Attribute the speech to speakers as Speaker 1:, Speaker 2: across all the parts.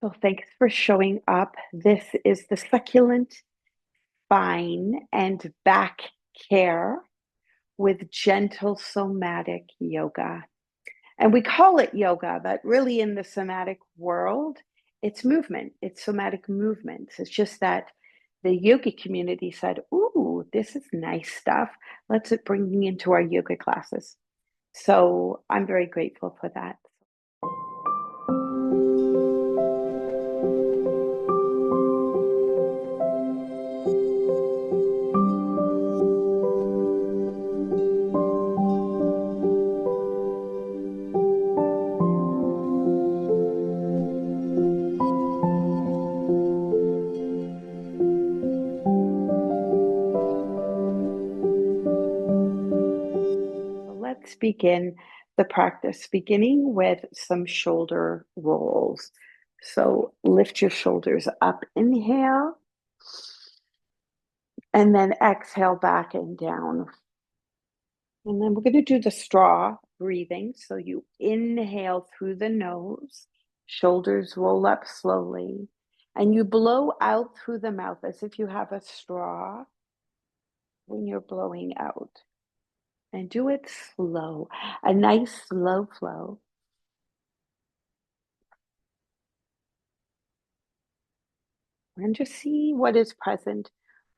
Speaker 1: So thanks for showing up. This is the Succulent Spine and Back Care with Gentle Somatic Yoga. And we call it yoga, but really in the somatic world, it's movement. It's somatic movements. It's just that the yoga community said, ooh, this is nice stuff. Let's bring it into our yoga classes. So I'm very grateful for that. Let's begin the practice, beginning with some shoulder rolls. So lift your shoulders up, inhale, and then exhale back and down. And then we're going to do the straw breathing. So you inhale through the nose, shoulders roll up slowly, and you blow out through the mouth as if you have a straw when you're blowing out. And do it slow, a nice slow flow. And just see what is present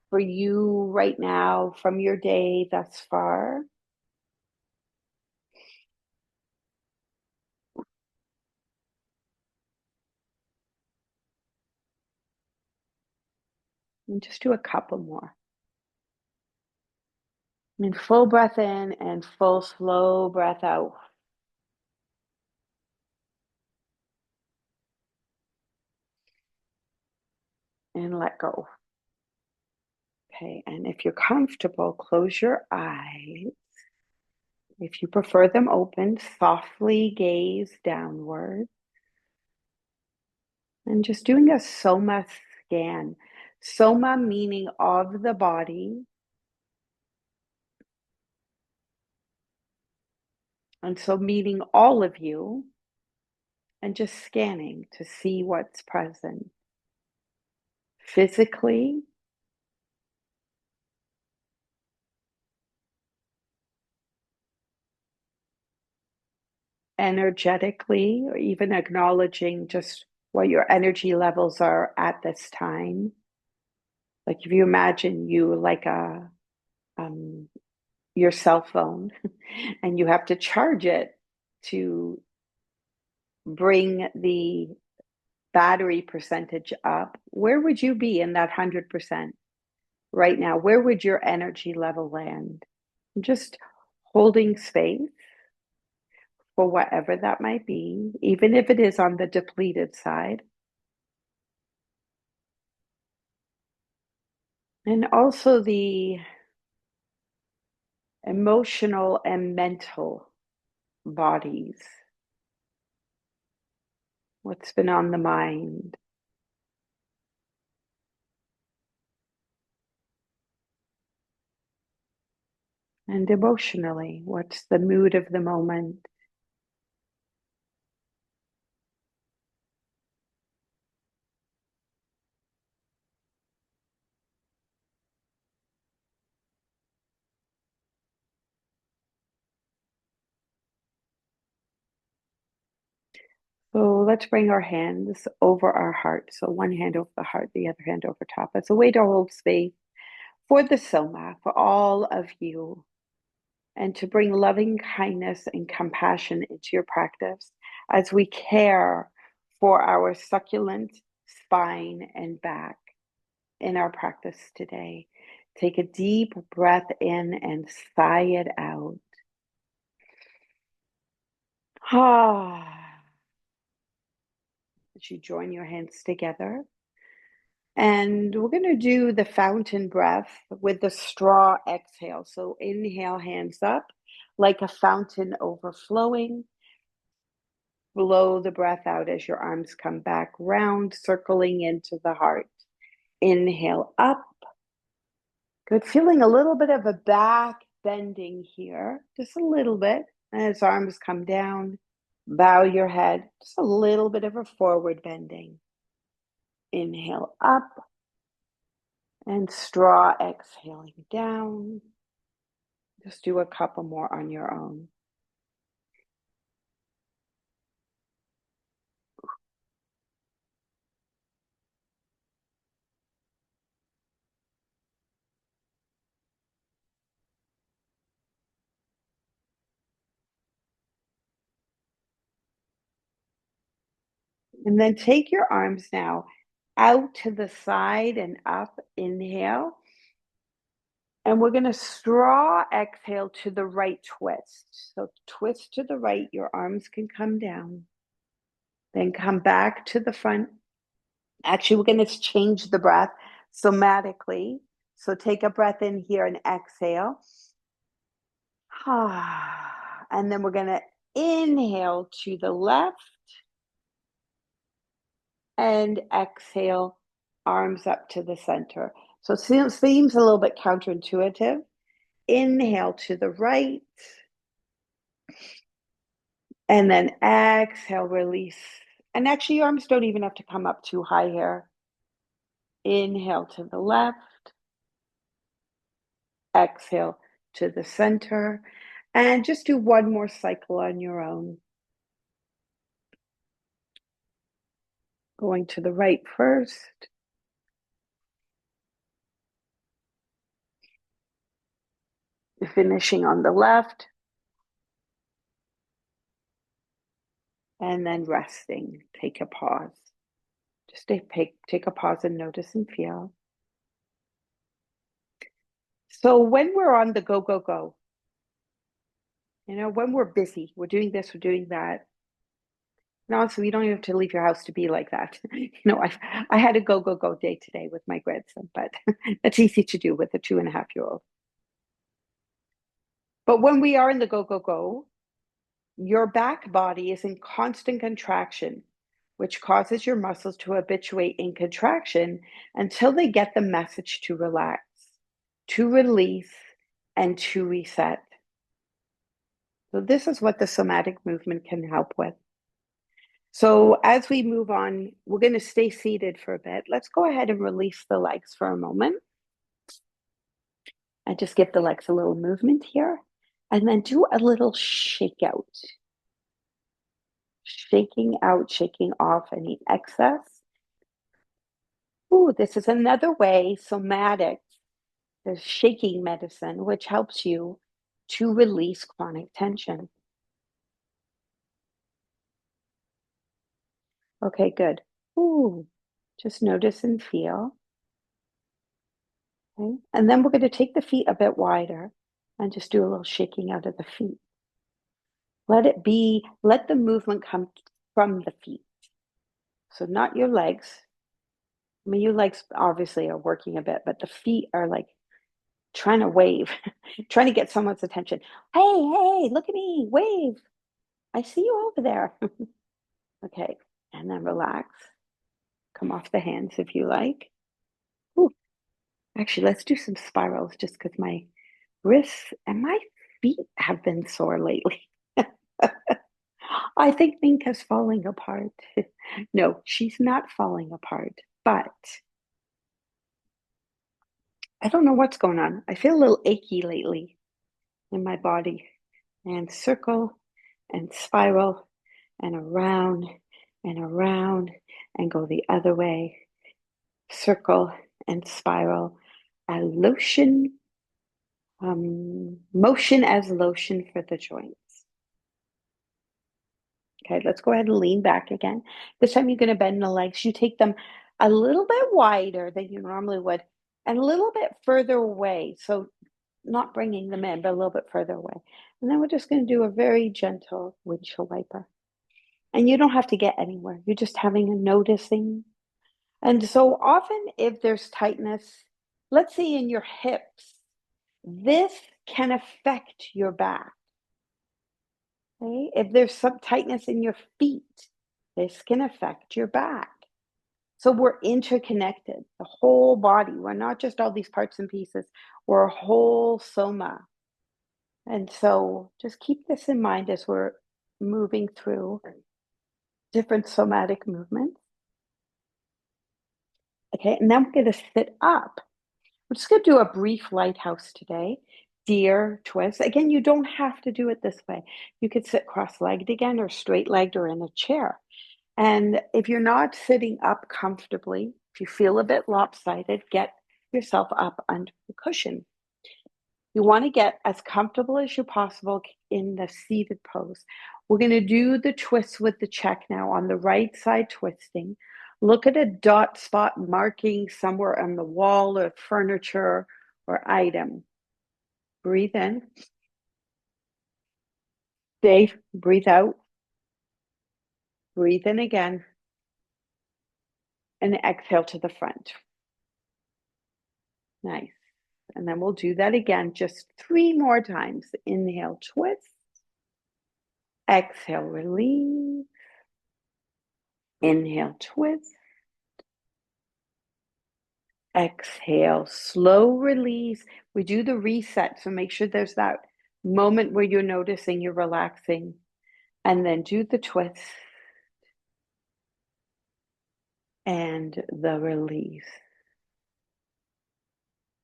Speaker 1: for you right now from your day thus far. And just do a couple more. And full breath in and full slow breath out. And let go. Okay, and if you're comfortable, close your eyes. If you prefer them open, softly gaze downward. And just doing a soma scan. Soma meaning of the body. And so meeting all of you and just scanning to see what's present physically, energetically, or even acknowledging just what your energy levels are at this time. Like if you imagine you like your cell phone and you have to charge it to bring the battery percentage up, where would you be in that 100% right now? Where would your energy level land? Just holding space for whatever that might be, even if it is on the depleted side. And also the emotional and mental bodies. What's been on the mind? And emotionally, what's the mood of the moment? So let's bring our hands over our heart. So one hand over the heart, the other hand over top. It's a way to hold space for the Soma, for all of you, and to bring loving kindness and compassion into your practice as we care for our succulent spine and back in our practice today. Take a deep breath in and sigh it out. Ah. As you join your hands together. And we're going to do the fountain breath with the straw exhale. So inhale, hands up like a fountain overflowing. Blow the breath out as your arms come back round, circling into the heart. Inhale up. Good. Feeling a little bit of a back bending here, just a little bit. As arms come down, bow your head, just a little bit of a forward bending. Inhale up and straw exhaling down. Just do a couple more on your own. And then take your arms now out to the side and up. Inhale. And we're going to straw exhale to the right twist. So twist to the right, your arms can come down. Then come back to the front. Actually, we're going to change the breath somatically. So take a breath in here and exhale. And then we're going to inhale to the left and exhale, arms up to the center. So it seems a little bit counterintuitive. Inhale to the right. And then exhale, release. And actually, your arms don't even have to come up too high here. Inhale to the left. Exhale to the center. And just do one more cycle on your own. Going to the right first. Finishing on the left. And then resting. Take a pause. Just take a pause and notice and feel. So when we're on the go, go, go, when we're busy, we're doing this, we're doing that. And honestly, you don't even have to leave your house to be like that. I had a go, go, go day today with my grandson, but that's easy to do with a 2.5-year-old. But when we are in the go, go, go, your back body is in constant contraction, which causes your muscles to habituate in contraction until they get the message to relax, to release, and to reset. So this is what the somatic movement can help with. So as we move on, we're going to stay seated for a bit. Let's go ahead and release the legs for a moment. And just give the legs a little movement here. And then do a little shake out. Shaking out, shaking off any excess. Ooh, this is another way, somatics, the shaking medicine, which helps you to release chronic tension. Okay, good. Ooh, just notice and feel. Okay. And then we're going to take the feet a bit wider and just do a little shaking out of the feet. Let the movement come from the feet. So not your legs. I mean, your legs obviously are working a bit, but the feet are like trying to wave, trying to get someone's attention. Hey, look at me, wave. I see you over there. Okay, and then relax. Come off the hands if you like. Ooh. Actually, let's do some spirals just because my wrists and my feet have been sore lately. I think Nienke's falling apart. No, she's not falling apart, but I don't know what's going on. I feel a little achy lately in my body. And circle and spiral and around and go the other way. Circle and spiral. A lotion, motion as lotion for the joints. Okay, let's go ahead and lean back again. This time you're going to bend the legs. You take them a little bit wider than you normally would and a little bit further away. So not bringing them in, but a little bit further away. And then we're just going to do a very gentle windshield wiper. And you don't have to get anywhere. You're just having a noticing. And so often if there's tightness, let's say in your hips, this can affect your back. Okay? If there's some tightness in your feet, this can affect your back. So we're interconnected, the whole body. We're not just all these parts and pieces. We're a whole soma. And so just keep this in mind as we're moving through different somatic movements. Okay, and then we're going to sit up. We're just going to do a brief lighthouse today. Deer twist. Again, you don't have to do it this way. You could sit cross-legged again or straight-legged or in a chair. And if you're not sitting up comfortably, if you feel a bit lopsided, get yourself up under the cushion. You want to get as comfortable as you possible in the seated pose. We're going to do the twist with the check now on the right side twisting. Look at a dot spot marking somewhere on the wall or furniture or item. Breathe in. Stay, breathe out. Breathe in again. And exhale to the front. Nice. And then we'll do that again, just 3 more times. Inhale, twist. Exhale, release. Inhale, twist. Exhale, slow release. We do the reset, so make sure there's that moment where you're noticing you're relaxing. And then do the twist and the release.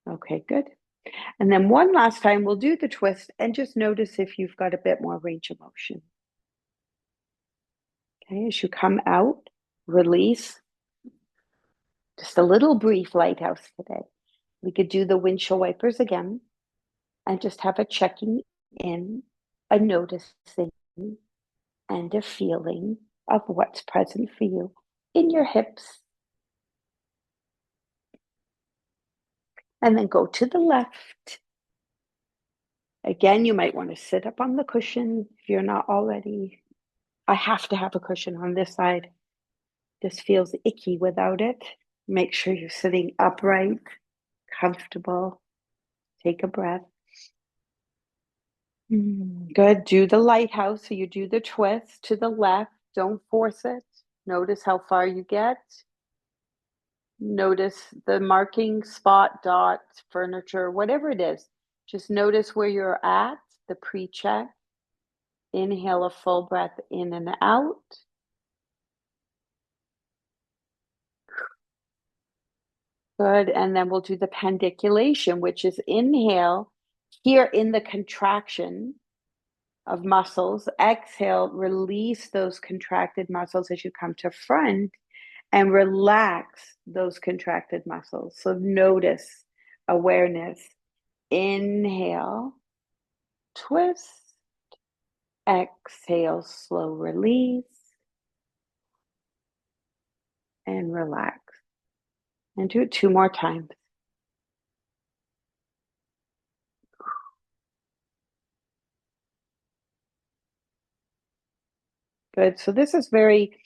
Speaker 1: Okay, good. And then one last time, we'll do the twist and just notice if you've got a bit more range of motion. Okay, as you come out, release. Just a little brief lighthouse today. We could do the windshield wipers again and just have a checking in, a noticing, and a feeling of what's present for you in your hips. And then go to the left. Again, you might want to sit up on the cushion if you're not already. I have to have a cushion on this side. This feels icky without it. Make sure you're sitting upright, comfortable. Take a breath. Good. Do the lighthouse. So you do the twist to the left. Don't force it. Notice how far you get. Notice the marking spot, dot, furniture, whatever it is. Just notice where you're at, the pre-check. Inhale a full breath in and out. Good. And then we'll do the pandiculation, which is inhale here in the contraction of muscles. Exhale, release those contracted muscles as you come to front and relax those contracted muscles. So notice awareness. Inhale, twist. Exhale, slow release. And relax. And do it 2 more times. Good. So this is very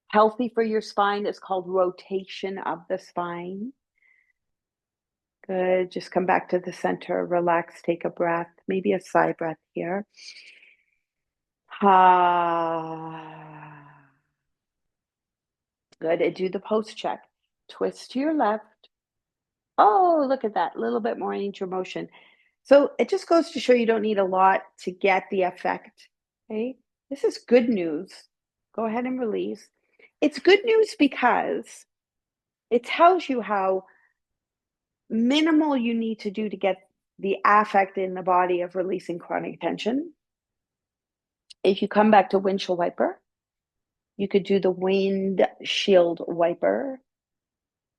Speaker 1: healthy for your spine. It's called rotation of the spine. Good. Just come back to the center, relax, take a breath, maybe a sigh breath here. Good. And do the post check. Twist to your left. Oh, look at that. A little bit more range of motion. So it just goes to show you don't need a lot to get the effect. Okay. This is good news. Go ahead and release. It's good news because it tells you how minimal you need to do to get the affect in the body of releasing chronic tension. If you come back to windshield wiper, you could do the windshield wiper.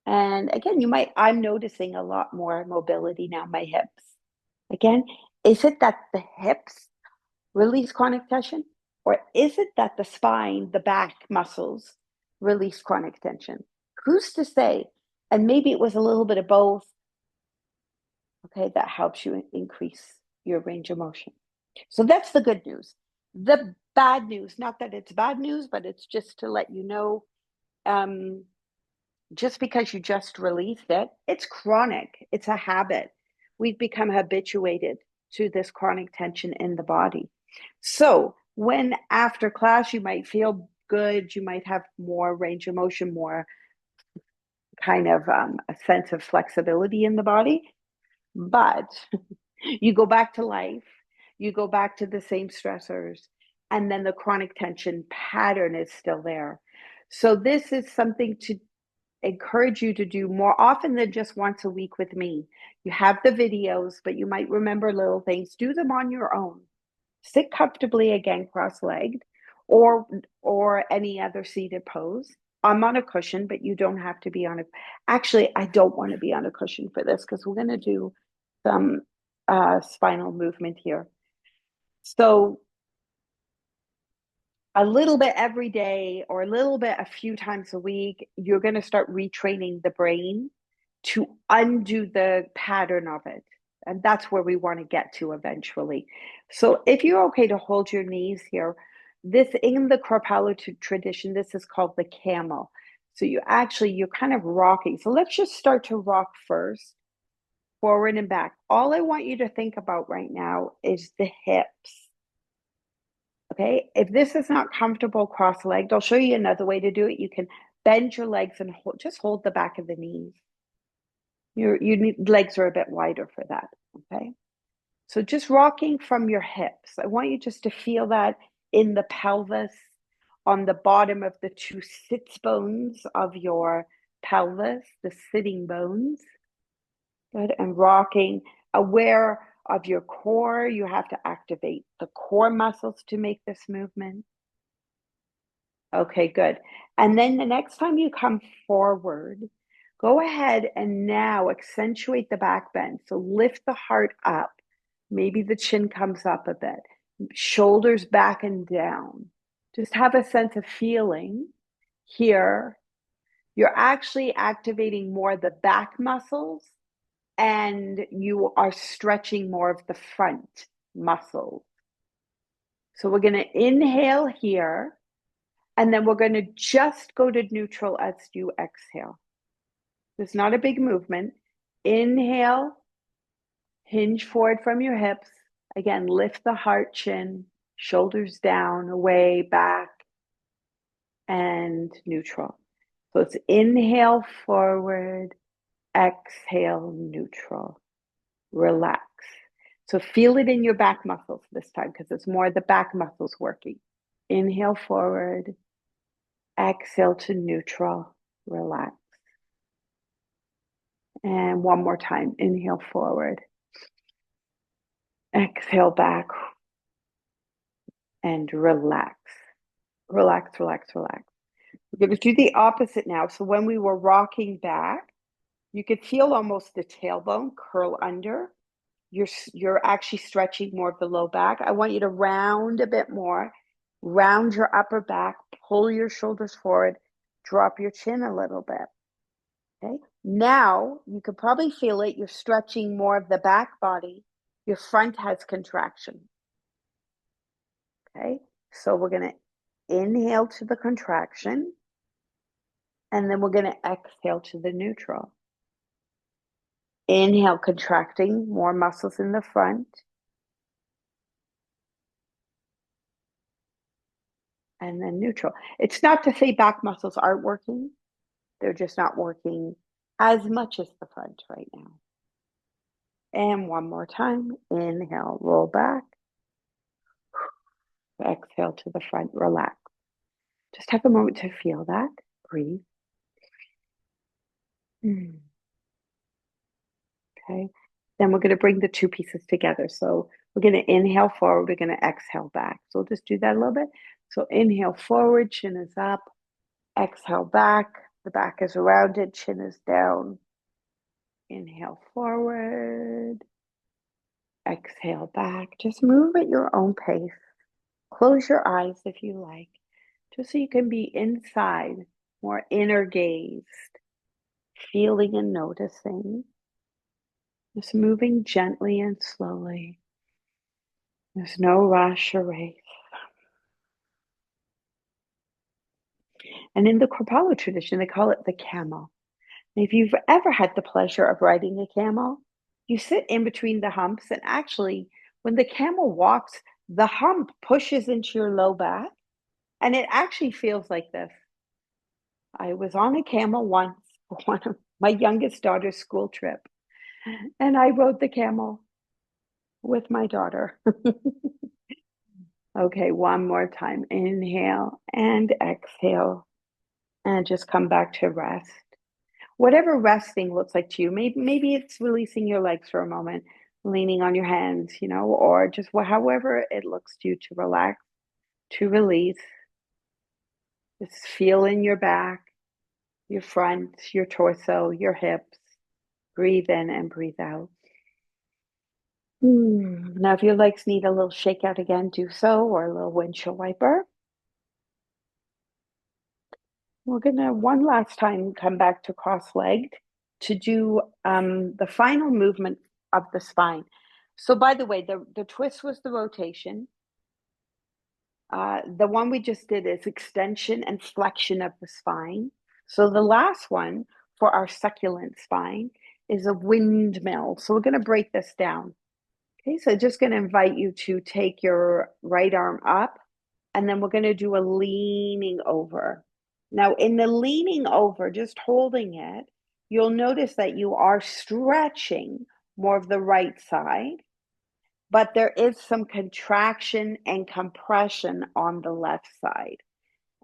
Speaker 1: And again, I'm noticing a lot more mobility now, my hips. Again, is it that the hips release chronic tension? Or is it that the spine, the back muscles release chronic tension? Who's to say? And maybe it was a little bit of both. Okay, that helps you increase your range of motion. So that's the good news. The bad news, not that it's bad news, but it's just to let you know, just because you just released it, it's chronic. It's a habit. We've become habituated to this chronic tension in the body. So when after class, you might feel good, you might have more range of motion, more kind of a sense of flexibility in the body. But you go back to life, you go back to the same stressors, and then the chronic tension pattern is still there. So this is something to encourage you to do more often than just once a week with me. You have the videos, but you might remember little things. Do them on your own. Sit comfortably again, cross-legged, or any other seated pose. I'm on a cushion, but you don't have to be on a. Actually, I don't want to be on a cushion for this because we're going to do some spinal movement here. So a little bit every day or a little bit a few times a week, you're going to start retraining the brain to undo the pattern of it. And that's where we want to get to eventually. So if you're okay to hold your knees here, this in the Kripalu tradition, this is called the camel. So you're kind of rocking. So let's just start to rock first, forward and back. All I want you to think about right now is the hips. Okay, if this is not comfortable cross-legged, I'll show you another way to do it. You can bend your legs and just hold the back of the knees. Your legs are a bit wider for that. Okay, so just rocking from your hips. I want you just to feel that in the pelvis, on the bottom of the two sits bones of your pelvis, the sitting bones. Good, and rocking, aware of your core. You have to activate the core muscles to make this movement. Okay, good. And then the next time you come forward, go ahead and now accentuate the back bend. So lift the heart up. Maybe the chin comes up a bit. Shoulders back and down. Just have a sense of feeling here. You're actually activating more of the back muscles and you are stretching more of the front muscles. So we're going to inhale here. And then we're going to just go to neutral as you exhale. It's not a big movement. Inhale, hinge forward from your hips. Again, lift the heart, chin, shoulders down, away, back, and neutral. So it's inhale, forward, exhale, neutral. Relax. So feel it in your back muscles this time because it's more the back muscles working. Inhale, forward. Exhale to neutral, relax. And one more time, inhale forward. Exhale back and relax. Relax, relax, relax. We're going to do the opposite now. So when we were rocking back, you could feel almost the tailbone curl under. You're actually stretching more of the low back. I want you to round a bit more, round your upper back, pull your shoulders forward, drop your chin a little bit. Okay. Now you can probably feel it. You're stretching more of the back body. Your front has contraction. Okay. So we're going to inhale to the contraction. And then we're going to exhale to the neutral. Inhale, contracting more muscles in the front. And then neutral. It's not to say back muscles aren't working. They're just not working as much as the front right now. And one more time. Inhale, roll back. Exhale to the front, relax. Just take a moment to feel that. Breathe. Okay. Then we're going to bring the two pieces together. So we're going to inhale forward. We're going to exhale back. So we'll just do that a little bit. So inhale forward, chin is up. Exhale back. The back is rounded, chin is down. Inhale forward. Exhale back. Just move at your own pace. Close your eyes if you like, just so you can be inside, more inner gazed, feeling and noticing. Just moving gently and slowly. There's no rush or race. And in the Kripalu tradition, they call it the camel. And if you've ever had the pleasure of riding a camel, you sit in between the humps, and actually, when the camel walks, the hump pushes into your low back, and it actually feels like this. I was on a camel once for one of my youngest daughter's school trip, and I rode the camel with my daughter. Okay, one more time. Inhale and exhale, and just come back to rest. whatever resting looks like to you. Maybe it's releasing your legs for a moment, leaning on your hands, or just however it looks to you to relax, to release. Just feel in your back, your front, your torso, your hips. Breathe in and breathe out. Now, if your legs need a little shake out again, do so, or a little windshield wiper. We're going to, one last time, come back to cross-legged to do the final movement of the spine. So, by the way, the twist was the rotation. The one we just did is extension and flexion of the spine. So the last one for our succulent spine is a windmill. So we're going to break this down. Okay, so just going to invite you to take your right arm up, and then we're going to do a leaning over. Now, in the leaning over, just holding it, you'll notice that you are stretching more of the right side, but there is some contraction and compression on the left side.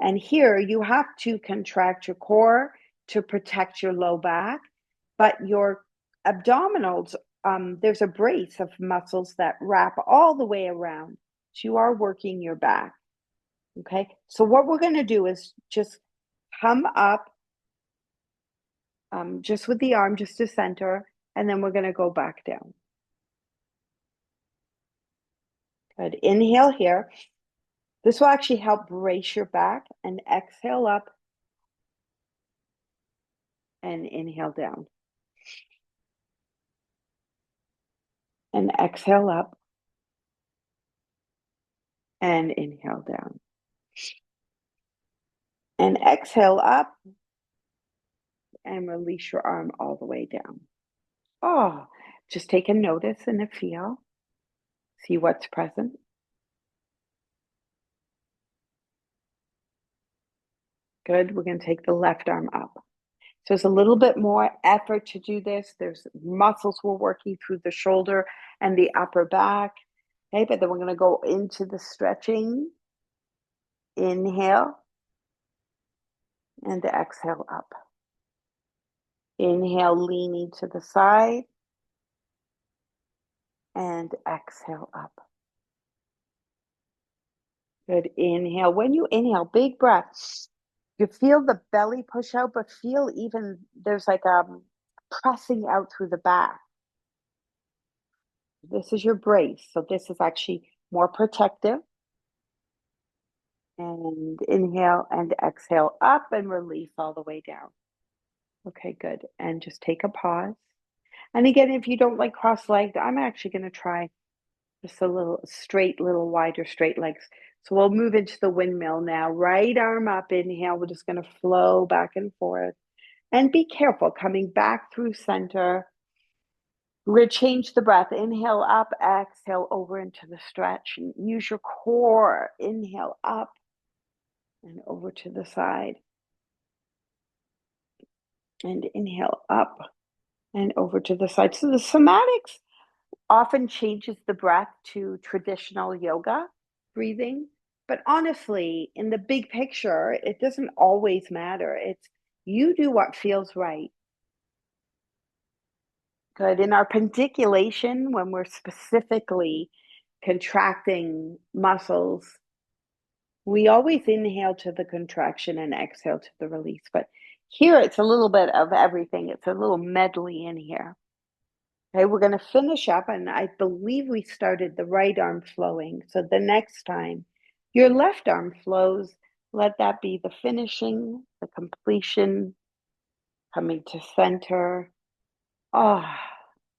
Speaker 1: And here you have to contract your core to protect your low back, but your abdominals, there's a brace of muscles that wrap all the way around. So you are working your back. Okay, so what we're going to do is just come up just with the arm, just to center, and then we're going to go back down. Good. Inhale here. This will actually help brace your back, and exhale up and inhale down. And exhale up and inhale down. And exhale up and release your arm all the way down. Oh, just take a notice and a feel. See what's present. Good. We're going to take the left arm up. So it's a little bit more effort to do this. There's muscles we're working through the shoulder and the upper back. Okay, but then we're going to go into the stretching. Inhale and exhale up. Inhale, leaning to the side, and exhale up. Good. Inhale. When you inhale, big breath. You feel the belly push out, but feel even there's like a pressing out through the back. This is your brace. So this is actually more protective. And inhale and exhale up and release all the way down. Okay, good. And just take a pause. And again, if you don't like cross-legged, I'm actually going to try just a little straight, little wider straight legs. So we'll move into the windmill now. Right arm up, inhale. We're just going to flow back and forth. And be careful coming back through center. We're going to change the breath. Inhale up, exhale over into the stretch. And use your core. Inhale up and over to the side. And inhale up and over to the side. So the somatics often changes the breath to traditional yoga breathing. But honestly, in the big picture, it doesn't always matter. It's you do what feels right. Good. In our pandiculation, when we're specifically contracting muscles, we always inhale to the contraction and exhale to the release. But here it's a little bit of everything. It's a little medley in here. Okay, we're going to finish up, and I believe we started the right arm flowing. So the next time your left arm flows, let that be the finishing, the completion, coming to center.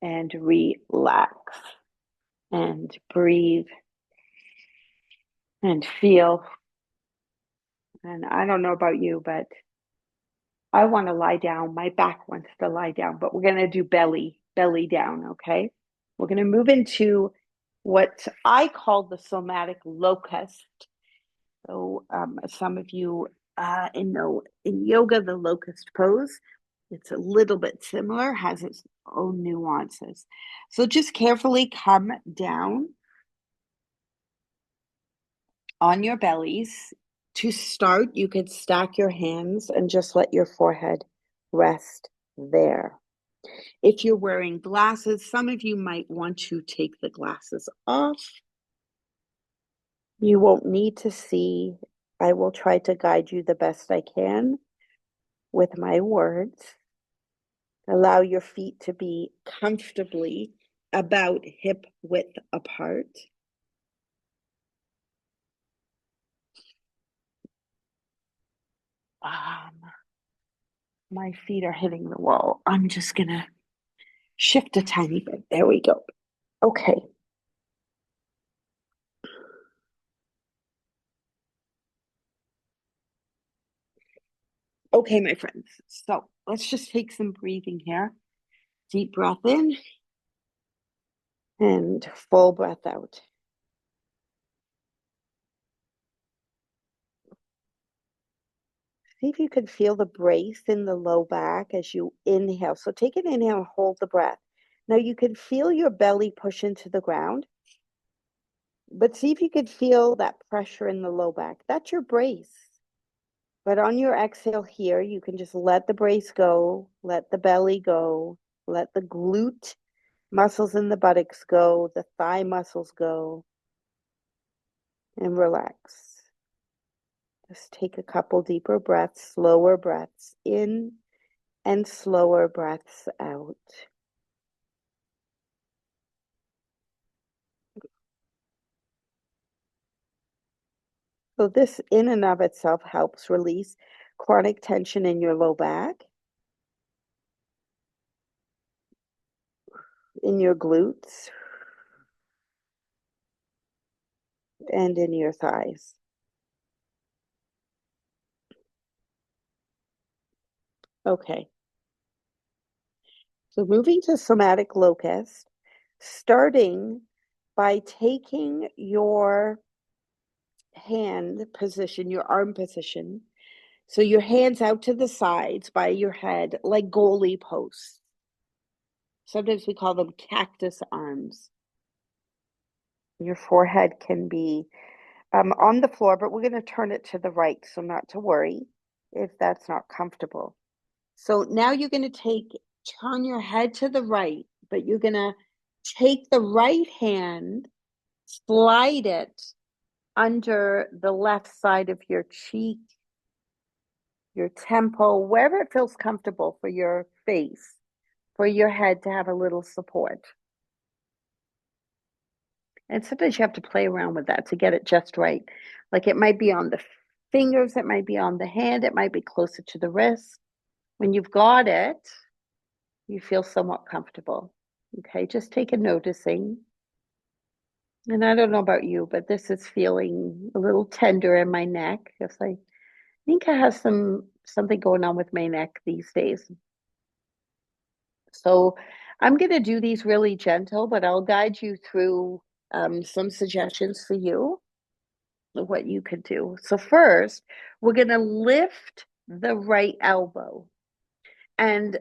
Speaker 1: And relax and breathe and feel. And I don't know about you, but I want to lie down. My back wants to lie down, but we're going to do belly down, okay? We're going to move into what I call the somatic locust. So some of you in yoga, the locust pose, it's a little bit similar, has its own nuances. So just carefully come down on your bellies. To start, you could stack your hands and just let your forehead rest There. If you're wearing glasses, some of you might want to take the glasses off. You won't need to see. I will try to guide you the best I can with my words. Allow your feet to be comfortably about hip width apart. My feet are hitting the wall. I'm just going to shift a tiny bit. There we go. Okay. Okay, my friends. So let's just take some breathing here. Deep breath in and full breath out. See if you can feel the brace in the low back as you inhale. So take an inhale and hold the breath. Now you can feel your belly push into the ground, but see if you could feel that pressure in the low back. That's your brace. But on your exhale here, you can just let the brace go, let the belly go, let the glute muscles in the buttocks go, the thigh muscles go, and relax. Just take a couple deeper breaths, slower breaths in and slower breaths out. So this in and of itself helps release chronic tension in your low back, in your glutes, and in your thighs. Okay. So moving to somatic locust, starting by taking your hand position, your arm position, so your hands out to the sides by your head, like goalie posts. Sometimes we call them cactus arms. Your forehead can be on the floor, but we're going to turn it to the right, so not to worry if that's not comfortable. So now you're going to turn your head to the right, but you're going to take the right hand, slide it under the left side of your cheek, your temple, wherever it feels comfortable for your face, for your head to have a little support. And sometimes you have to play around with that to get it just right. Like it might be on the fingers, it might be on the hand, it might be closer to the wrist. When you've got it, you feel somewhat comfortable. Okay, just take a noticing. And I don't know about you, but this is feeling a little tender in my neck. It's like Nienke has something going on with my neck these days. So I'm going to do these really gentle, but I'll guide you through some suggestions for you of what you could do. So first, we're going to lift the right elbow and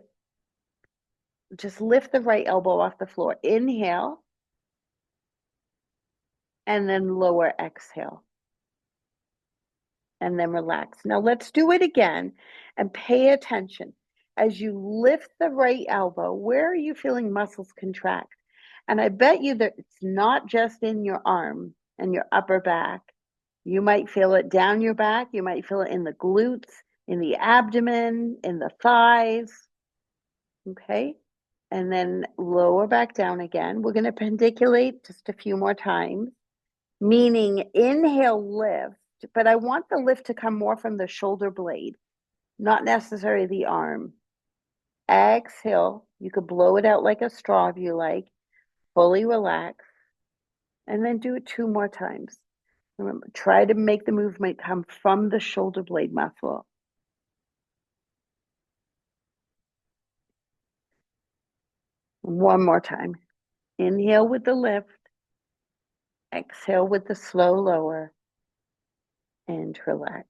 Speaker 1: just lift the right elbow off the floor. Inhale and then lower exhale. And then relax. Now let's do it again and pay attention. As you lift the right elbow, where are you feeling muscles contract? And I bet you that it's not just in your arm and your upper back. You might feel it down your back. You might feel it in the glutes, in the abdomen, in the thighs. Okay. And then lower back down again. We're going to pendiculate just a few more times, meaning inhale, lift, but I want the lift to come more from the shoulder blade, not necessarily the arm. Exhale. You could blow it out like a straw if you like. Fully relax. And then do it 2 more times. Remember, try to make the movement come from the shoulder blade muscle. One more time. Inhale with the lift. Exhale with the slow lower. And relax.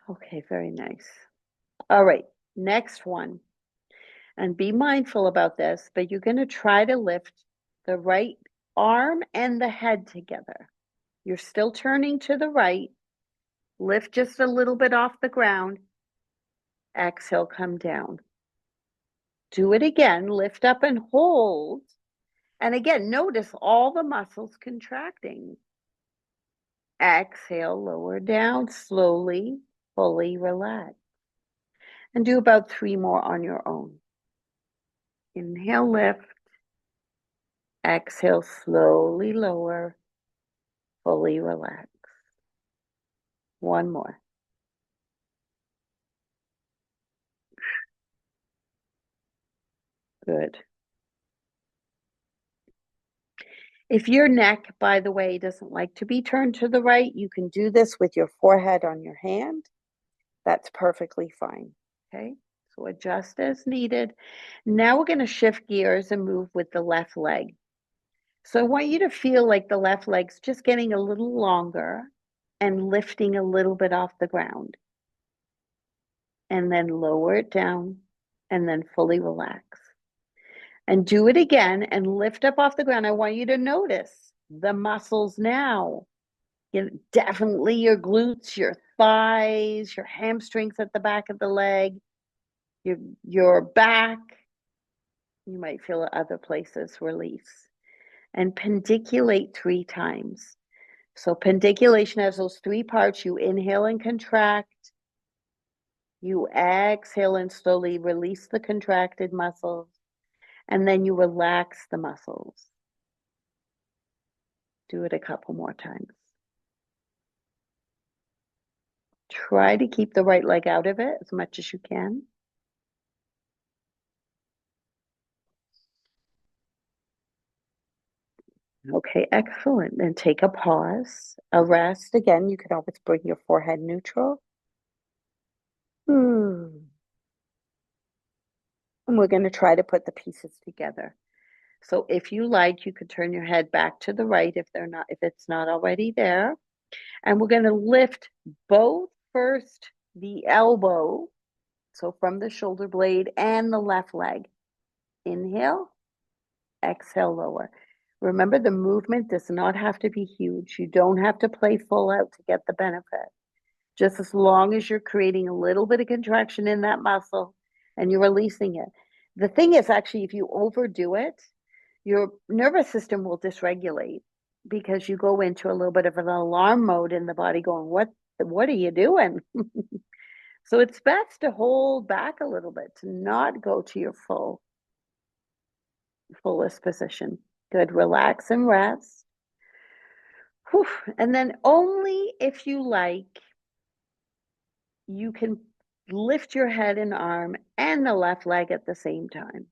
Speaker 1: Okay, very nice. All right, next one. And be mindful about this, but you're going to try to lift the right arm and the head together. You're still turning to the right. Lift just a little bit off the ground Exhale, come down. Do it again. Lift up and hold. And again, notice all the muscles contracting. Exhale, lower down slowly, fully relax. And do about 3 more on your own. Inhale, lift. Exhale, slowly lower, fully relax. 1 more. Good. If your neck, by the way, doesn't like to be turned to the right, you can do this with your forehead on your hand. That's perfectly fine. Okay, so adjust as needed. Now we're going to shift gears and move with the left leg. So I want you to feel like the left leg's just getting a little longer and lifting a little bit off the ground. And then lower it down and then fully relax. And do it again and lift up off the ground. I want you to notice the muscles now. Definitely your glutes, your thighs, your hamstrings at the back of the leg, your back. You might feel other places release. And pendiculate 3 times. So pendiculation has those 3 parts. You inhale and contract. You exhale and slowly release the contracted muscles. And then you relax the muscles. Do it a couple more times. Try to keep the right leg out of it as much as you can. Okay, excellent. Then take a pause, a rest. Again, you can always bring your forehead neutral. And we're going to try to put the pieces together. So if you like, you could turn your head back to the right if it's not already there. And we're going to lift both first the elbow, so from the shoulder blade, and the left leg. Inhale, exhale, lower. Remember, the movement does not have to be huge. You don't have to play full out to get the benefit. Just as long as you're creating a little bit of contraction in that muscle and you're releasing it. The thing is, actually, if you overdo it, your nervous system will dysregulate because you go into a little bit of an alarm mode in the body going, what are you doing? So it's best to hold back a little bit, to not go to your fullest position. Good. Relax and rest. Whew. And then only if you like, you can lift your head and arm and the left leg at the same time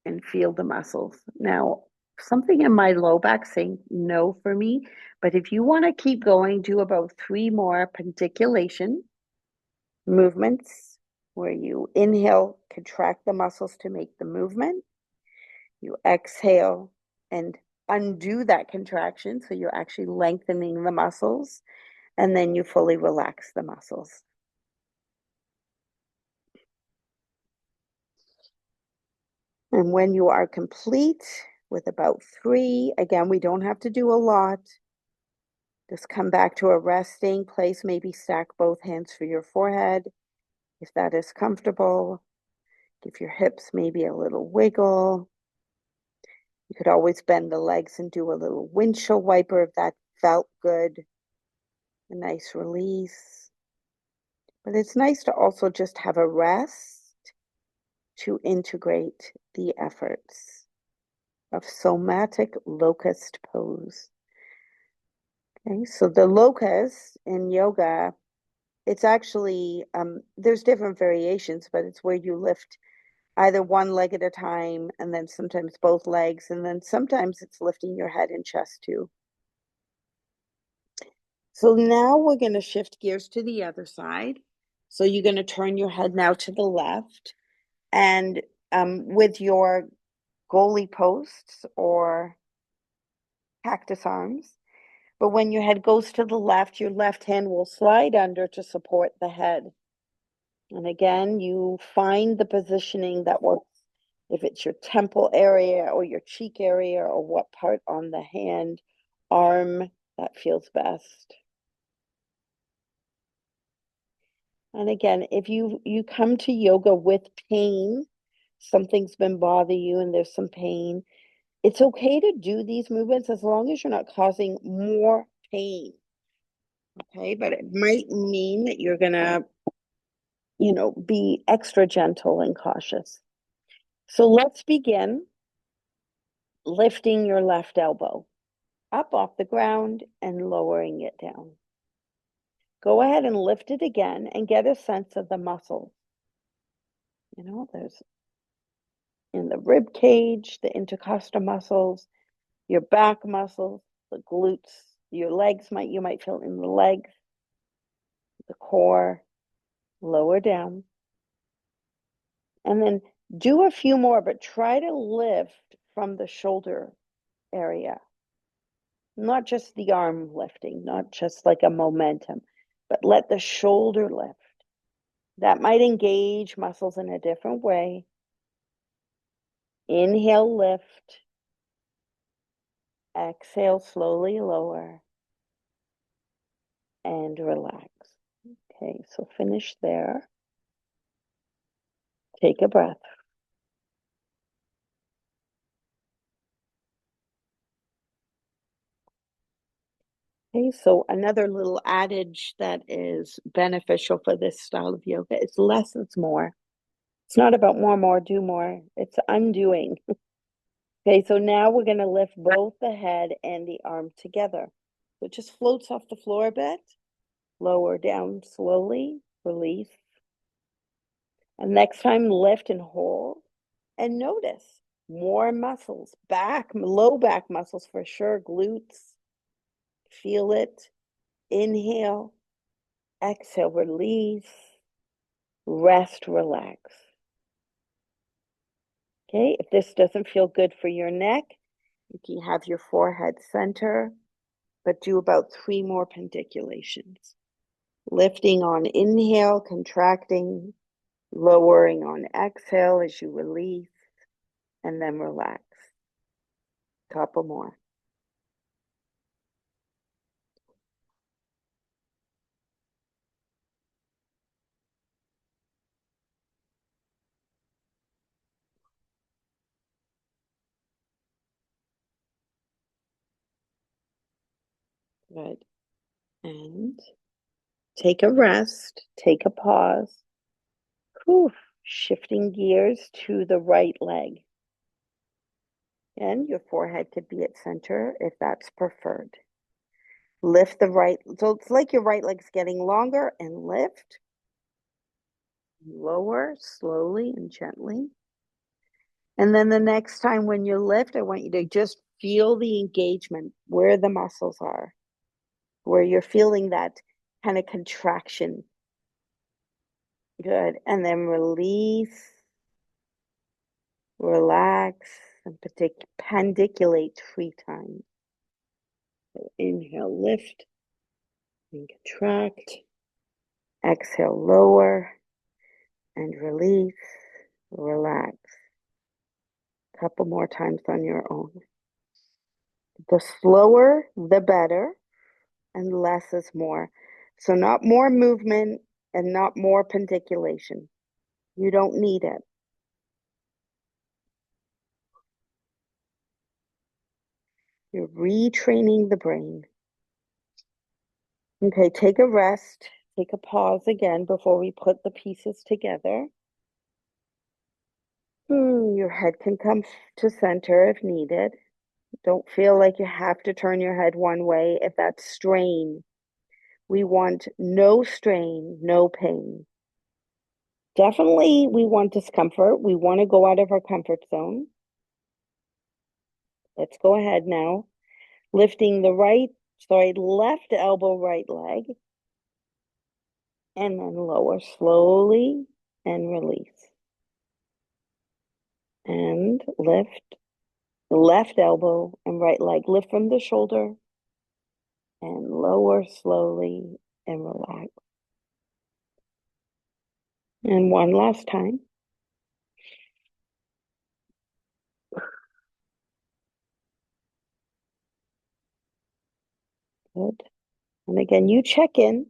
Speaker 1: and feel the muscles. Now, something in my low back saying no for me, but if you want to keep going, do about 3 more pendiculation movements where you inhale, contract the muscles to make the movement. You exhale and undo that contraction, so you're actually lengthening the muscles, and then you fully relax the muscles. And when you are complete with about 3, again, we don't have to do a lot. Just come back to a resting place, maybe stack both hands for your forehead, if that is comfortable. Give your hips maybe a little wiggle. You could always bend the legs and do a little windshield wiper if that felt good. A nice release. But it's nice to also just have a rest to integrate the efforts of somatic locust pose. Okay, so the locust in yoga, it's actually, there's different variations, but it's where you lift either one leg at a time and then sometimes both legs, and then sometimes it's lifting your head and chest too. So now we're going to shift gears to the other side. So you're going to turn your head now to the left, and with your goalie posts or cactus arms. But when your head goes to the left, your left hand will slide under to support the head. And again, you find the positioning that works. If it's your temple area or your cheek area or what part on the hand, arm that feels best. And again, if you come to yoga with pain, something's been bothering you and there's some pain, it's okay to do these movements as long as you're not causing more pain. Okay, but it might mean that you're gonna, be extra gentle and cautious. So let's begin lifting your left elbow up off the ground and lowering it down. Go ahead and lift it again and get a sense of the muscles. There's in the rib cage, the intercostal muscles, your back muscles, the glutes, your legs you might feel in the legs, the core, lower down. And then do a few more, but try to lift from the shoulder area. Not just the arm lifting, not just like a momentum, but let the shoulder lift. That might engage muscles in a different way. Inhale, lift. Exhale, slowly lower. And relax. Okay, so finish there. Take a breath. Okay, so another little adage that is beneficial for this style of yoga is less is more. It's not about more, do more. It's undoing. Okay, so now we're going to lift both the head and the arm together. So it just floats off the floor a bit. Lower down slowly, release. And next time, lift and hold. And notice more muscles, low back muscles for sure, glutes. Feel it. Inhale, exhale, release. Rest, relax. Okay, if this doesn't feel good for your neck, you can have your forehead center, but do about 3 more pendiculations. Lifting on inhale, contracting, lowering on exhale as you release, and then relax. Couple more. Good. And take a rest, take a pause. Whew. Shifting gears to the right leg. And your forehead could be at center if that's preferred. Lift the right, so it's like your right leg's getting longer, and lift. Lower slowly and gently. And then the next time when you lift, I want you to just feel the engagement, where the muscles are, where you're feeling that kind of contraction. Good. And then release, relax, and pandiculate 3 times. So inhale, lift and contract. Exhale, lower and release, relax. Couple more times on your own. The slower, the better, and less is more. So not more movement and not more pandiculation. You don't need it. You're retraining the brain. Okay, take a rest. Take a pause again before we put the pieces together. Your head can come to center if needed. Don't feel like you have to turn your head one way if that's strain. We want no strain, no pain. Definitely, we want discomfort. We want to go out of our comfort zone. Let's go ahead now. Lifting the left elbow, right leg. And then lower slowly and release. And lift the left elbow and right leg. Lift from the shoulder and lower slowly and relax. And one last time. Good. And again, you check in.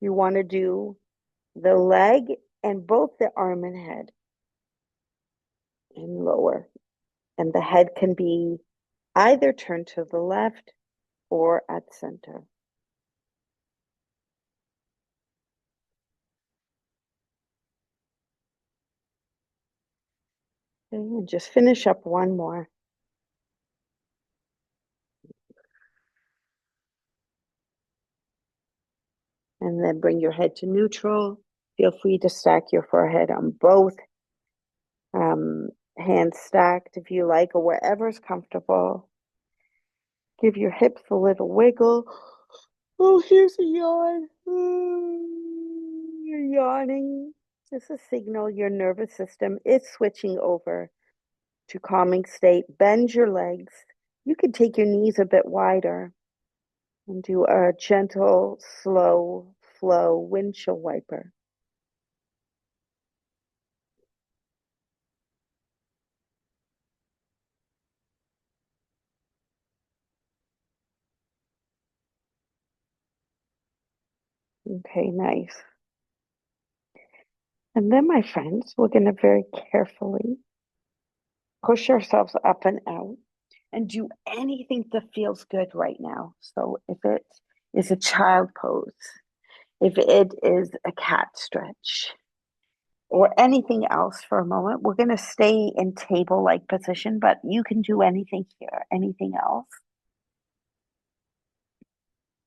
Speaker 1: You want to do the leg and both the arm and head and lower. And the head can be either turned to the left or at center. Okay, and just finish up one more. And then bring your head to neutral. Feel free to stack your forehead on both hands stacked if you like, or wherever's comfortable. Give your hips a little wiggle. Oh, here's a yawn. You're yawning. It's a signal your nervous system is switching over to calming state. Bend your legs. You can take your knees a bit wider and do a gentle, slow flow windshield wiper. Okay, nice. And then, my friends, we're going to very carefully push ourselves up and out and do anything that feels good right now. So if it is a child pose, if it is a cat stretch, or anything else for a moment, we're going to stay in table-like position, but you can do anything here, anything else.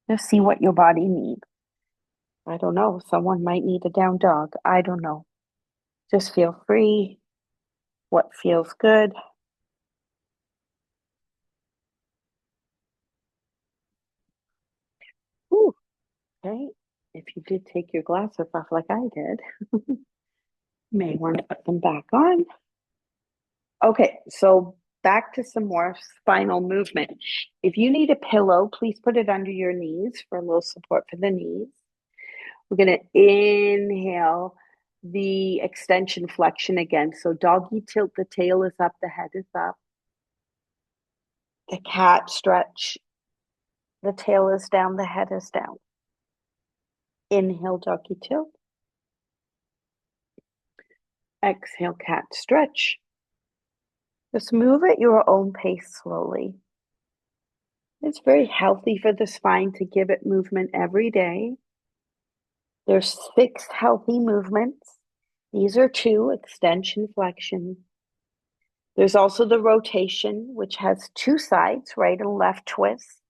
Speaker 1: Just see what your body needs. I don't know. Someone might need a down dog. I don't know. Just feel free. What feels good. Ooh, okay. If you did take your glasses off like I did, you may want to put them back on. Okay, so back to some more spinal movement. If you need a pillow, please put it under your knees for a little support for the knees. We're going to inhale the extension flexion again. So doggy tilt, the tail is up, the head is up. The cat stretch, the tail is down, the head is down. Inhale, doggy tilt. Exhale, cat stretch. Just move at your own pace slowly. It's very healthy for the spine to give it movement every day. There's 6 healthy movements. These are 2, extension, flexion. There's also the rotation, which has 2 sides, right and left twist.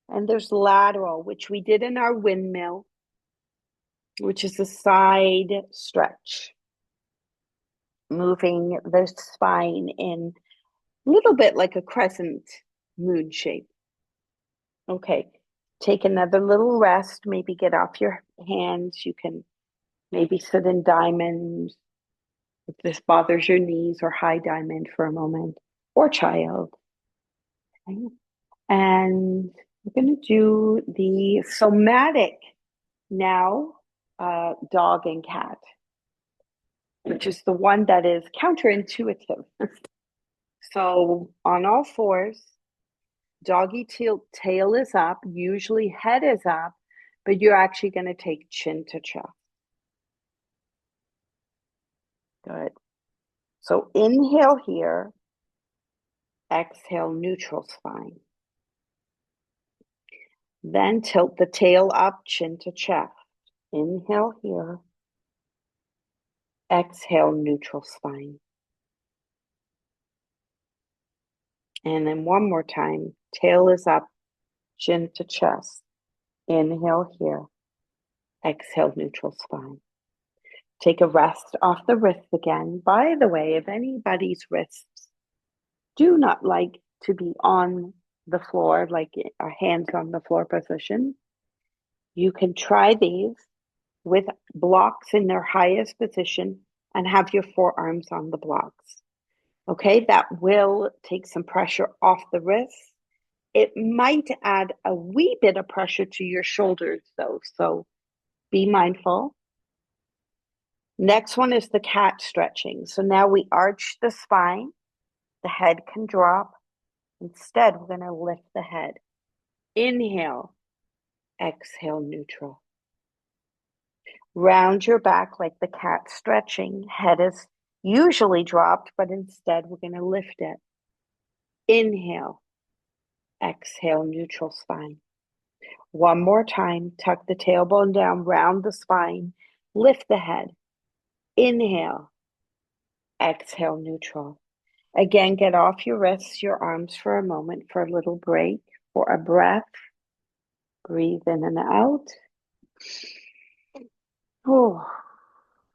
Speaker 1: And there's lateral, which we did in our windmill, which is a side stretch, moving the spine in a little bit like a crescent moon shape. Okay, take another little rest, maybe get off your hands. You can maybe sit in diamond if this bothers your knees, or high diamond for a moment, or child. Okay. And we're going to do the somatic now, dog and cat, which is the one that is counterintuitive. So on all fours, doggy tail is up, usually head is up, but you're actually going to take chin to chest. Good. So inhale here, exhale, neutral spine. Then tilt the tail up, chin to chest. Inhale here, exhale, neutral spine. And then one more time, tail is up, chin to chest. Inhale here, exhale, neutral spine. Take a rest off the wrists again. By the way, if anybody's wrists do not like to be on the floor, like our hands on the floor position, you can try these with blocks in their highest position and have your forearms on the blocks. Okay, that will take some pressure off the wrists. It might add a wee bit of pressure to your shoulders though, so be mindful. Next one is the cat stretching. So now we arch the spine, the head can drop. Instead, we're going to lift the head. Inhale, exhale, neutral. Round your back like the cat stretching. Head is usually dropped, but instead we're going to lift it. Inhale, exhale, neutral spine. One more time, tuck the tailbone down, round the spine, lift the head. Inhale, exhale, neutral. Again, get off your wrists, your arms for a moment, for a little break, for a breath. Breathe in and out. Oh,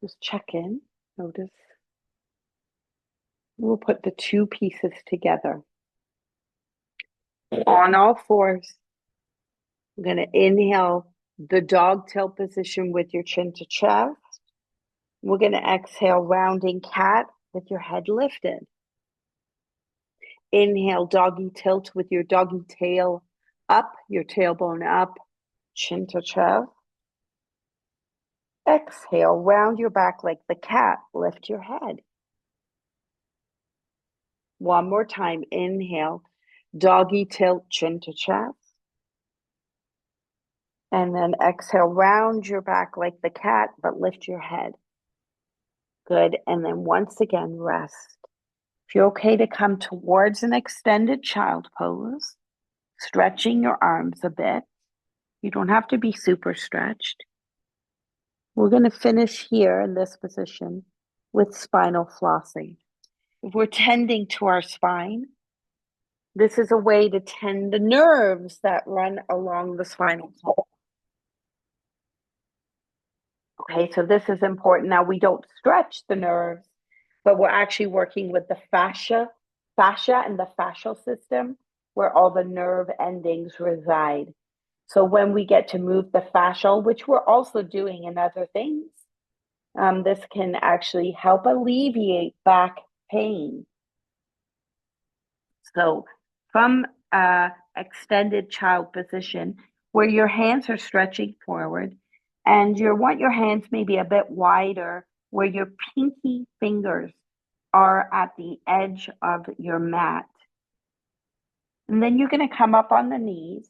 Speaker 1: just check in. Notice. We'll put the two pieces together. On all fours. I'm going to inhale the dog tail position with your chin to chest. We're going to exhale rounding cat with your head lifted. Inhale doggy tilt with your doggy tail up, your tailbone up, chin to chest. Exhale, round your back like the cat, lift your head. One more time, inhale, doggy tilt, chin to chest. And then exhale, round your back like the cat, but lift your head. Good, and then once again, rest. If you're okay to come towards an extended child pose, stretching your arms a bit. You don't have to be super stretched. We're going to finish here in this position with spinal flossing. If we're tending to our spine, this is a way to tend the nerves that run along the spinal cord. Okay, so this is important. Now, we don't stretch the nerves, but we're actually working with the fascia and the fascial system where all the nerve endings reside. So when we get to move the fascial, which we're also doing in other things, this can actually help alleviate back pain. So from extended child position, where your hands are stretching forward, and you want your hands maybe a bit wider, where your pinky fingers are at the edge of your mat. And then you're going to come up on the knees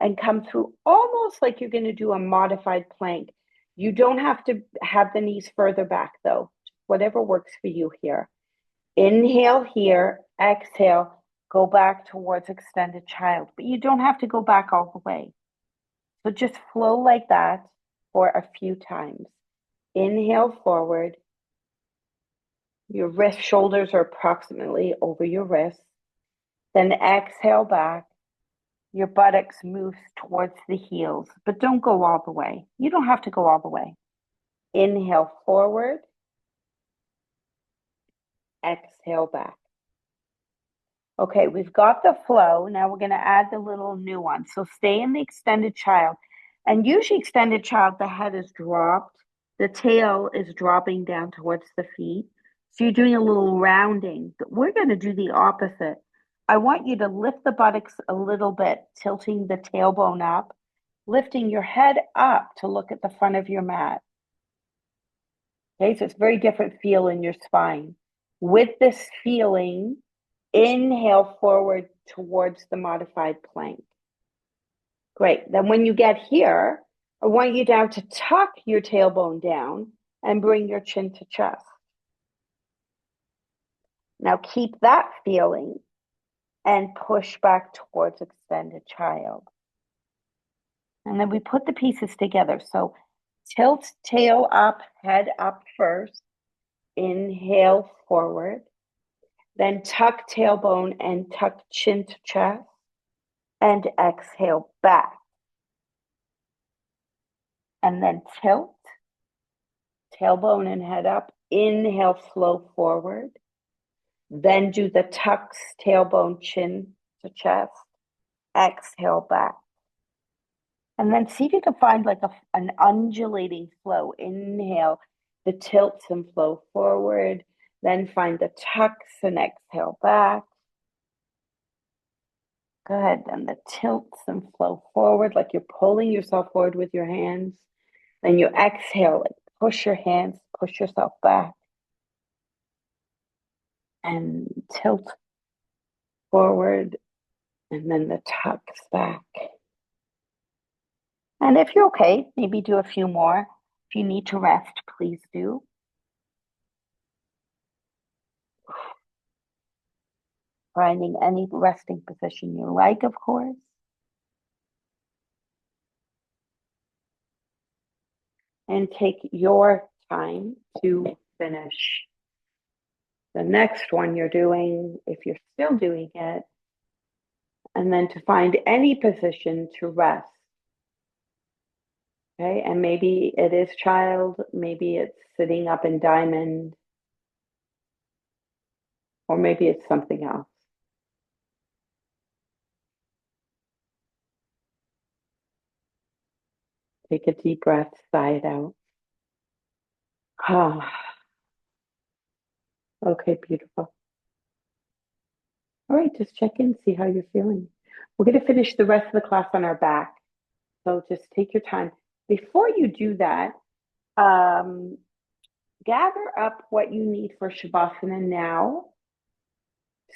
Speaker 1: and come through almost like you're going to do a modified plank. You don't have to have the knees further back though, whatever works for you here. Inhale here, exhale, go back towards extended child, but you don't have to go back all the way. So just flow like that for a few times. Inhale forward. Your wrist shoulders are approximately over your wrists. Then exhale back. Your buttocks move towards the heels, but don't go all the way. You don't have to go all the way. Inhale forward. Exhale back. Okay, we've got the flow. Now we're going to add the little nuance. So stay in the extended child. And usually extended child, the head is dropped. The tail is dropping down towards the feet. So you're doing a little rounding. We're going to do the opposite. I want you to lift the buttocks a little bit, tilting the tailbone up, lifting your head up to look at the front of your mat. Okay, so it's a very different feel in your spine. With this feeling, inhale forward towards the modified plank. Great. Then when you get here, I want you down to tuck your tailbone down and bring your chin to chest. Now keep that feeling and push back towards extended child. And then we put the pieces together. So tilt tail up, head up first. Inhale forward. Then tuck tailbone and tuck chin to chest. And exhale back. And then tilt, tailbone and head up. Inhale, flow forward. Then do the tucks, tailbone, chin to chest. Exhale back. And then see if you can find like an undulating flow. Inhale, the tilts and flow forward. Then find the tucks and exhale back. Good. Then the tilts and flow forward like you're pulling yourself forward with your hands. Then you exhale, like push your hands, push yourself back. And tilt forward. And then the tucks back. And if you're okay, maybe do a few more. If you need to rest, please do. Finding any resting position you like, of course. And take your time to finish the next one you're doing, if you're still doing it, and then to find any position to rest. Okay, and maybe it is child, maybe it's sitting up in diamond, or maybe it's something else. Take a deep breath, sigh it out. Ah, okay, beautiful. All right, just check in, see how you're feeling. We're going to finish the rest of the class on our back. So just take your time. Before you do that, um, gather up what you need for Shavasana now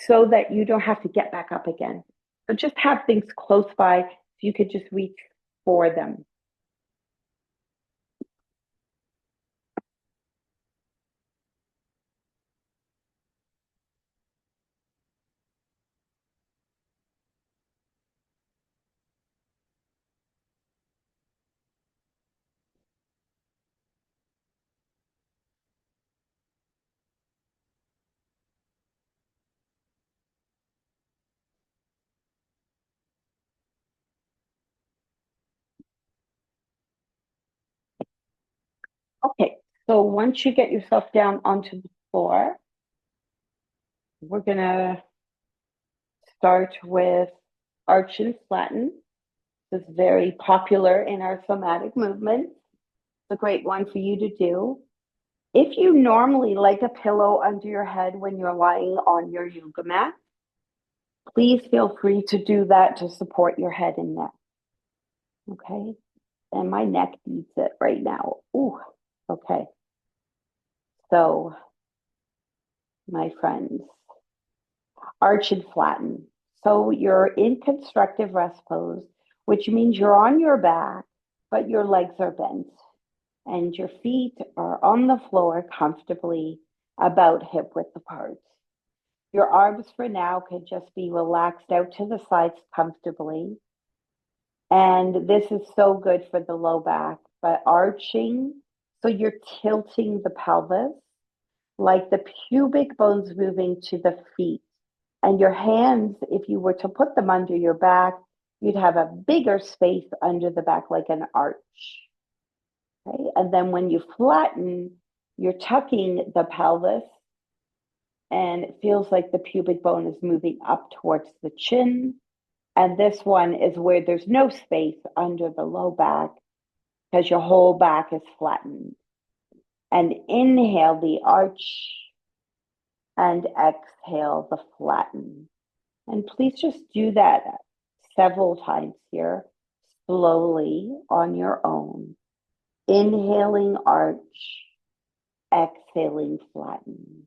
Speaker 1: so that you don't have to get back up again. So just have things close by so you could just reach for them. Okay, so once you get yourself down onto the floor, we're going to start with arch and flatten. This is very popular in our somatic movement. It's a great one for you to do. If you normally like a pillow under your head when you're lying on your yoga mat, please feel free to do that to support your head and neck. Okay. And my neck needs it right now. Ooh. Okay. So, my friends, arch and flatten. So you're in constructive rest pose, which means you're on your back, but your legs are bent and your feet are on the floor comfortably about hip width apart. Your arms for now could just be relaxed out to the sides comfortably. And this is so good for the low back, but arching, so you're tilting the pelvis, like the pubic bones moving to the feet. And your hands, if you were to put them under your back, you'd have a bigger space under the back, like an arch. Okay? And then when you flatten, you're tucking the pelvis, and it feels like the pubic bone is moving up towards the chin. And this one is where there's no space under the low back because your whole back is flattened. And inhale the arch and exhale the flatten. And please just do that several times here, slowly on your own. Inhaling arch, exhaling flatten.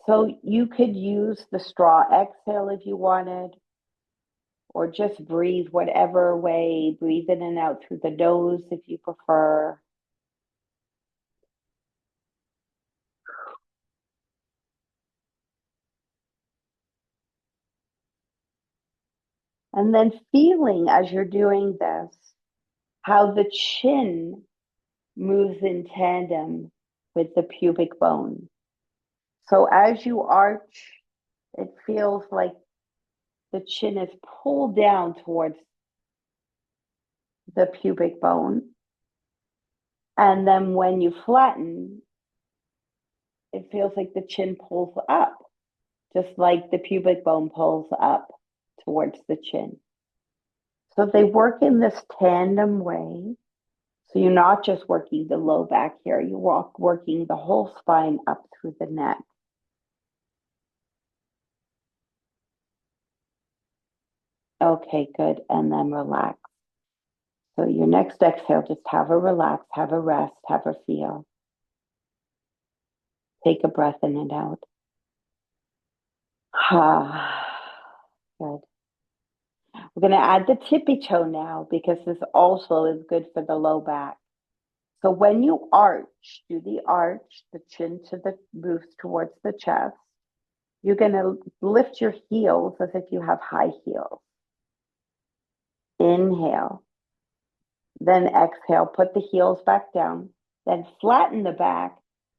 Speaker 1: So you could use the straw exhale if you wanted, or just breathe whatever way, breathe in and out through the nose if you prefer. And then feeling as you're doing this, how the chin moves in tandem with the pubic bone. So as you arch, it feels like the chin is pulled down towards the pubic bone. And then when you flatten, it feels like the chin pulls up, just like the pubic bone pulls up towards the chin. So they work in this tandem way. So you're not just working the low back here, you working the whole spine up through the neck. Okay, good. And then relax. So your next exhale, just have a relax, have a rest, have a feel. Take a breath in and out. Ah, good. We're going to add the tippy toe now because this also is good for the low back. So when you arch, do the arch, the chin to the moves towards the chest. You're going to lift your heels as if you have high heels. Inhale. Then exhale, put the heels back down. Then flatten the back.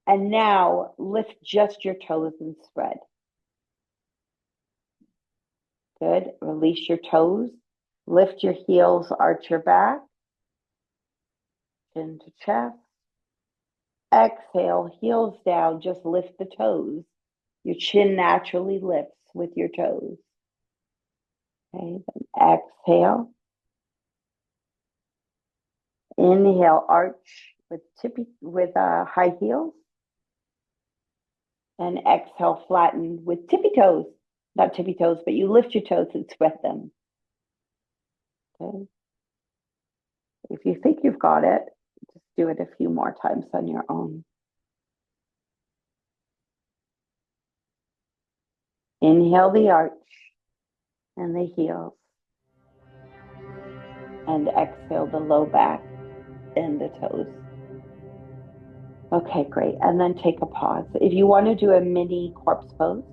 Speaker 1: And now lift just your toes and spread. Good. Release your toes. Lift your heels, arch your back. Chin to chest. Exhale, heels down, just lift the toes. Your chin naturally lifts with your toes. Okay, then exhale. Inhale, arch with high heels. And exhale, flatten with tippy toes. Not tippy toes, but you lift your toes and spread them. Okay. If you think you've got it, just do it a few more times on your own. Inhale the arch and the heels. And exhale the low back and the toes. Okay, great. And then take a pause. If you want to do a mini corpse pose,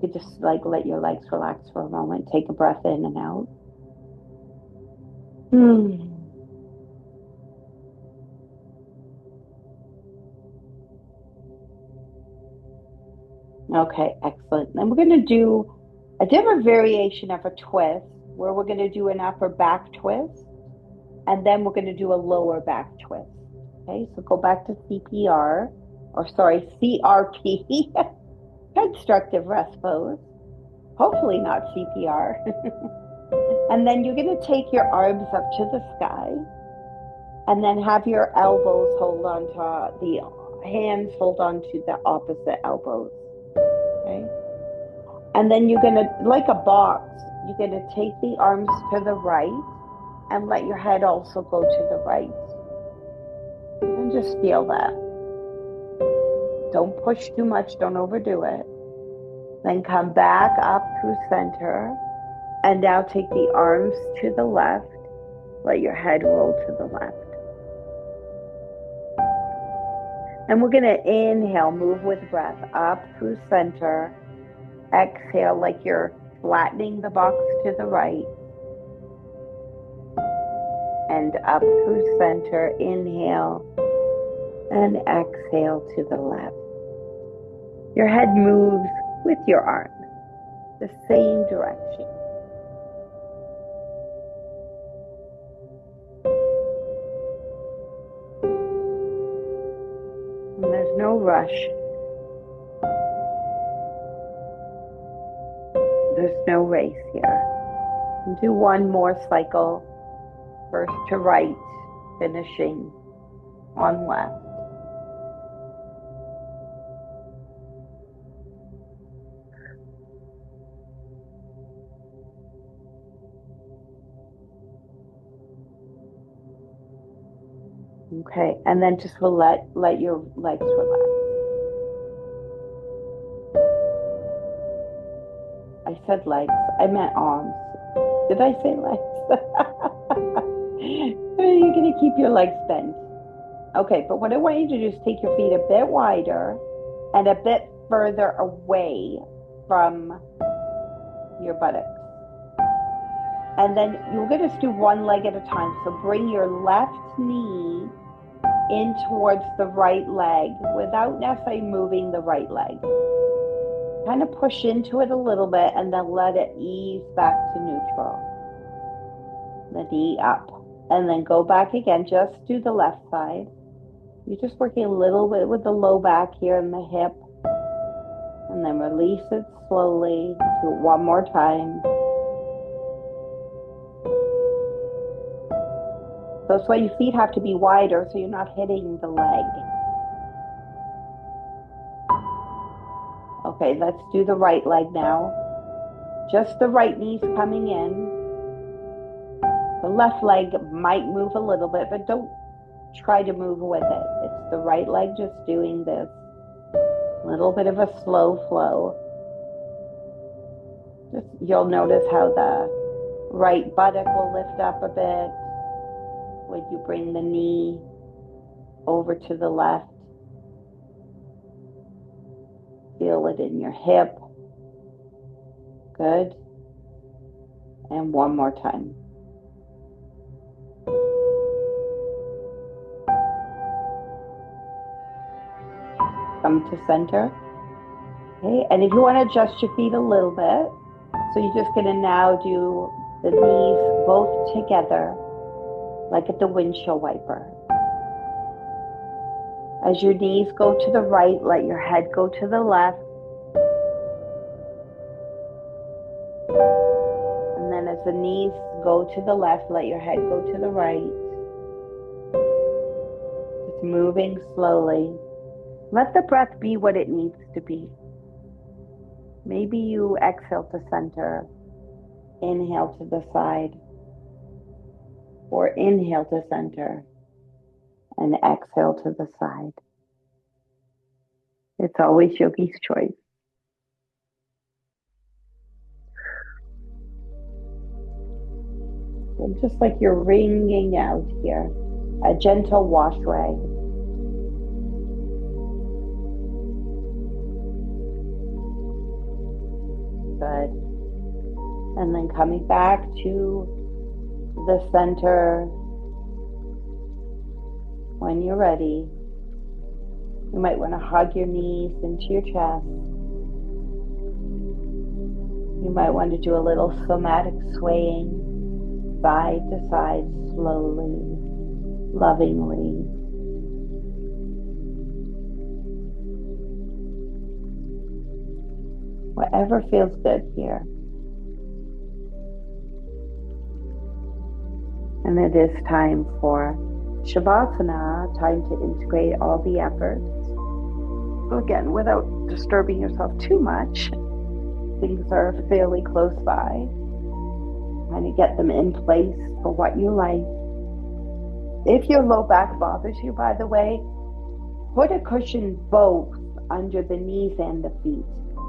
Speaker 1: you just like let your legs relax for a moment. Take a breath in and out. Okay, excellent. Then we're going to do a different variation of a twist where we're going to do an upper back twist and then we're going to do a lower back twist. Okay, so go back to CPR, or sorry, CRP, constructive rest pose. Hopefully not CPR. And then you're going to take your arms up to the sky and then have your elbows hold on to the hands, hold on to the opposite elbows. Okay. And then you're going to, like a box, you're going to take the arms to the right and let your head also go to the right. And just feel that. Don't push too much, don't overdo it. Then come back up through center. And now take the arms to the left. Let your head roll to the left. And we're going to inhale, move with breath up through center. Exhale like you're flattening the box to the right. And up through center, inhale. And exhale to the left. Your head moves with your arms, the same direction. And there's no rush. There's no race here. And do one more cycle, first to right, finishing on left. Okay, and then just let your legs relax. I said legs, I meant arms. Did I say legs? You're going to keep your legs bent. Okay, but what I want you to do is take your feet a bit wider and a bit further away from your buttocks. And then you're going to do one leg at a time. So bring your left knee in towards the right leg without necessarily moving the right leg. Kind of push into it a little bit and then let it ease back to neutral. The knee up. And then go back again. Just do the left side. You're just working a little bit with the low back here and the hip. And then release it slowly. Do it one more time. So that's why your feet have to be wider so you're not hitting the leg. Okay, let's do the right leg now. Just the right knee's coming in. The left leg might move a little bit, but don't try to move with it. It's the right leg just doing this. A little bit of a slow flow. Just, you'll notice how the right buttock will lift up a bit when you bring the knee over to the left. Feel it in your hip. Good. And one more time. Come to center. Okay, and if you want to adjust your feet a little bit, so you're just going to now do the knees both together, like at the windshield wiper. As your knees go to the right, let your head go to the left. And then as the knees go to the left, let your head go to the right. Just moving slowly. Let the breath be what it needs to be. Maybe you exhale to center, inhale to the side, or inhale to center and exhale to the side. It's always yogi's choice. And just like you're wringing out here, a gentle wash rag. Good. And then coming back to the center. When you're ready, you might want to hug your knees into your chest. You might want to do a little somatic swaying side to side, slowly, lovingly. Whatever feels good here. And it is time for Shavasana, time to integrate all the efforts. So again, without disturbing yourself too much, things are fairly close by. Trying to get them in place for what you like. If your low back bothers you, by the way, put a cushion both under the knees and the feet.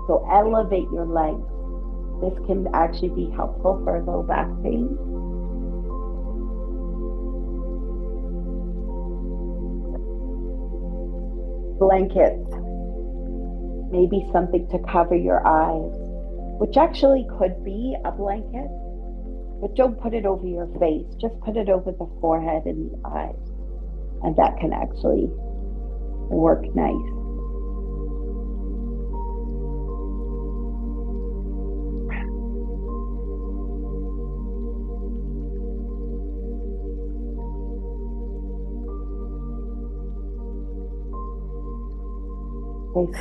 Speaker 1: So elevate your legs. This can actually be helpful for low back pain. Blankets, maybe something to cover your eyes, which actually could be a blanket, but don't put it over your face. Just put it over the forehead and the eyes, and that can actually work nice.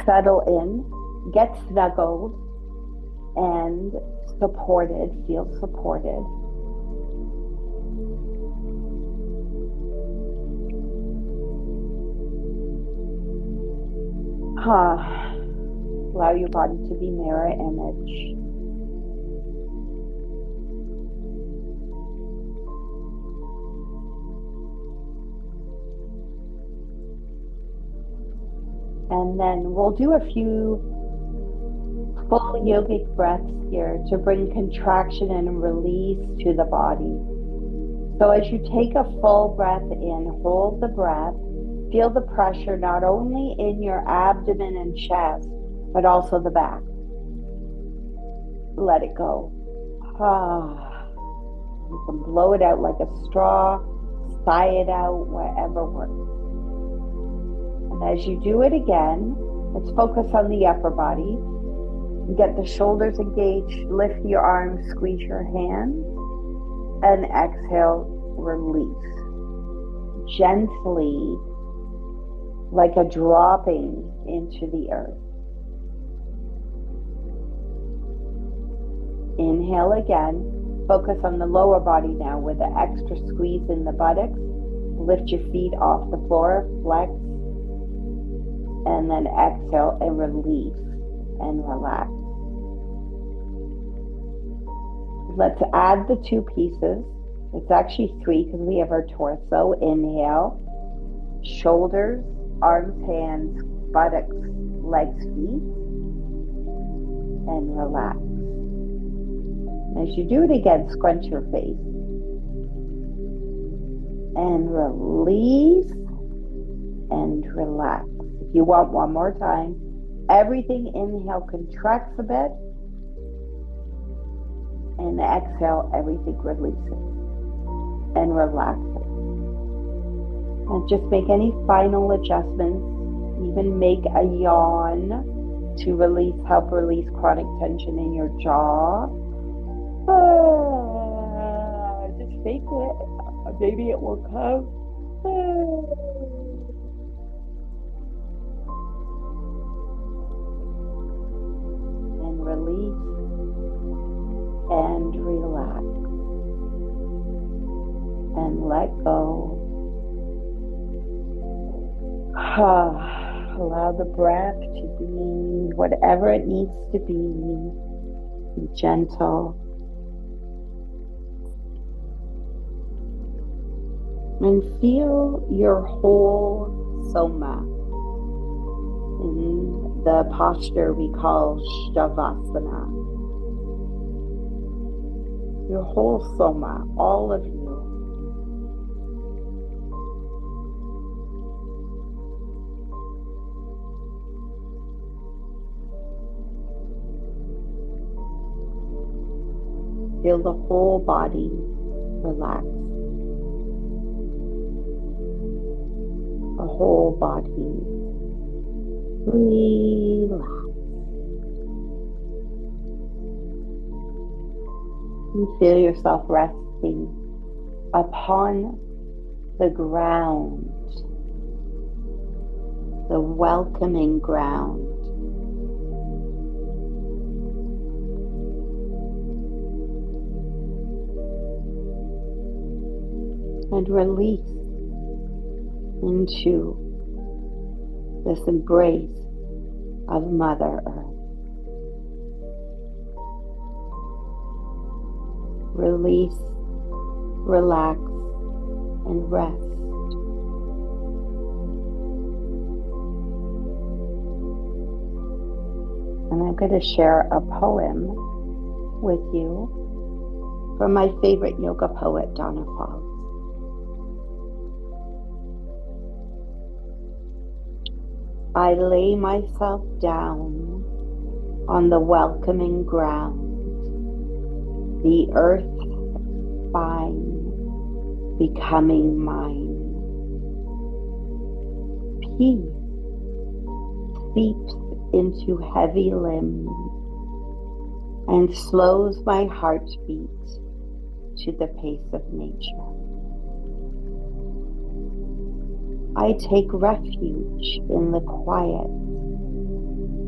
Speaker 1: Settle in, get snuggled, and supported, feel supported. Allow your body to be mirror image. And then we'll do a few full yogic breaths here to bring contraction and release to the body. So as you take a full breath in, hold the breath, feel the pressure not only in your abdomen and chest, but also the back. Let it go. You can blow it out like a straw, sigh it out, whatever works. And as you do it again, let's focus on the upper body. Get the shoulders engaged, lift your arms, squeeze your hands, and exhale, release. Gently, like a dropping into the earth. Inhale again. Focus on the lower body now with the extra squeeze in the buttocks. Lift your feet off the floor, flex. And then exhale and release and relax. Let's add the two pieces. It's actually three because we have our torso. Inhale, shoulders, arms, hands, buttocks, legs, feet, and relax. As you do it again, scrunch your face. And release. relax. If you want one more time, everything inhale contracts a bit, and exhale, everything releases and relaxes. And just make any final adjustments, even make a yawn to help release chronic tension in your jaw. Just fake it. Maybe it will come. And release and relax. And let go. Allow the breath to be whatever it needs to be. Be gentle. And feel your whole soma in the posture we call Shavasana. Your whole soma, all of you. Feel the whole body relax. The whole body relax. You feel yourself resting upon the ground, the welcoming ground. And release into this embrace of Mother Earth. Release, relax, and rest. And I'm going to share a poem with you from my favorite yoga poet, Donna Falls. I lay myself down on the welcoming ground, the earth's spine becoming mine. Peace seeps into heavy limbs and slows my heartbeat to the pace of nature. I take refuge in the quiet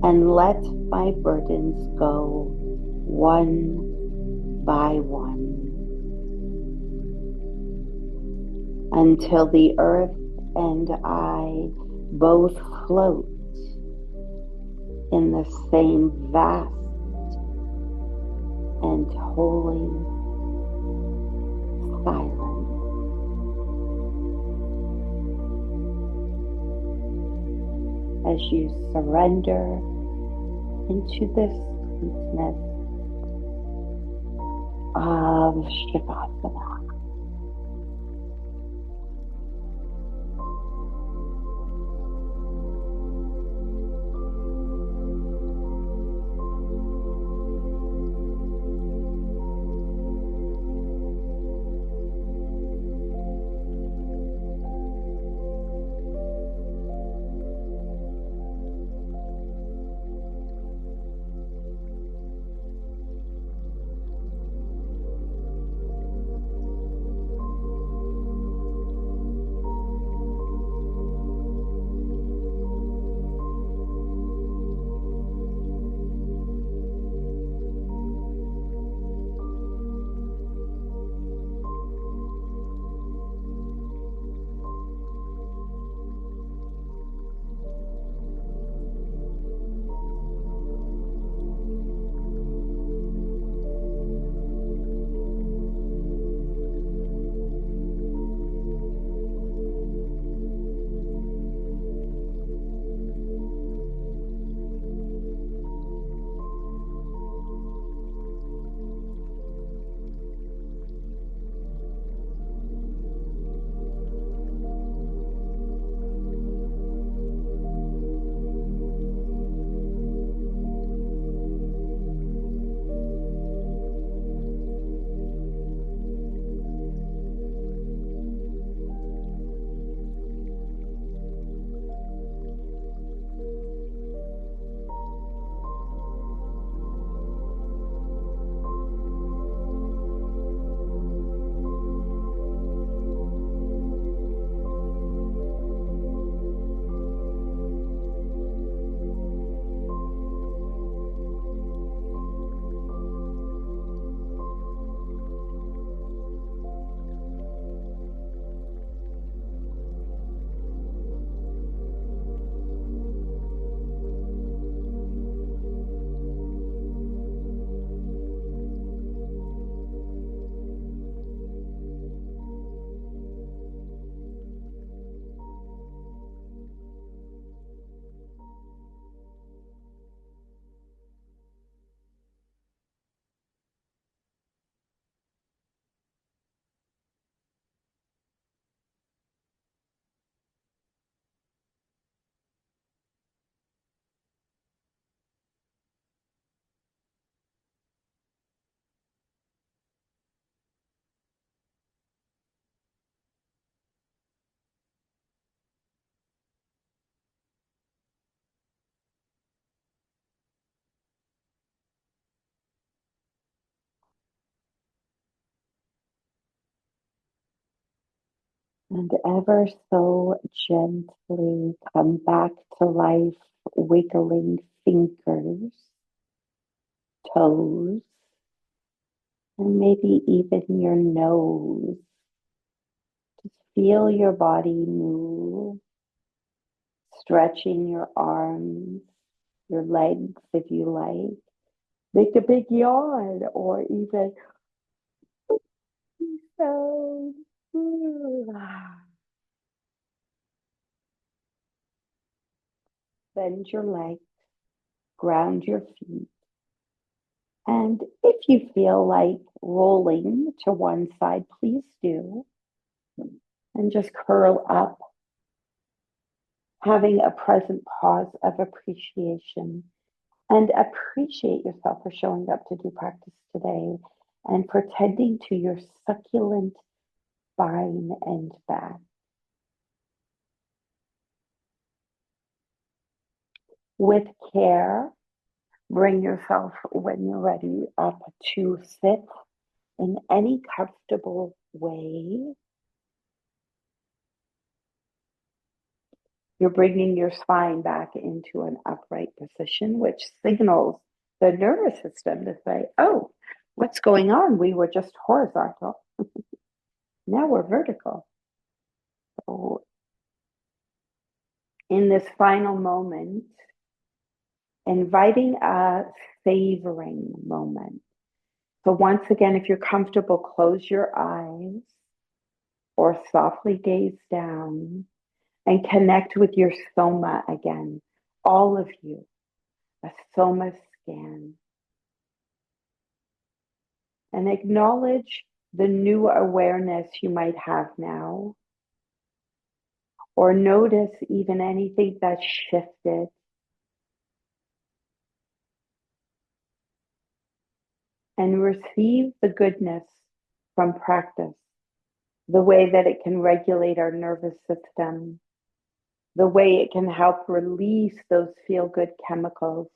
Speaker 1: and let my burdens go one by one until the earth and I both float in the same vast and holy silence. As you surrender into this sweetness of Shavasana. And ever so gently come back to life, wiggling fingers, toes, and maybe even your nose. Just feel your body move, stretching your arms, your legs if you like. Make a big yawn or even so. Bend your legs, ground your feet. And if you feel like rolling to one side, please do. And just curl up, having a present pause of appreciation. And appreciate yourself for showing up to do practice today and for tending to your succulent spine and back. With care, bring yourself, when you're ready, up to sit in any comfortable way. You're bringing your spine back into an upright position, which signals the nervous system to say, oh, what's going on? We were just horizontal. Now we're vertical. So in this final moment, inviting a savoring moment. So once again, if you're comfortable, close your eyes or softly gaze down and connect with your soma again. All of you, a soma scan. And acknowledge the new awareness you might have now, or notice even anything that shifted. And receive the goodness from practice, the way that it can regulate our nervous system, the way it can help release those feel-good chemicals,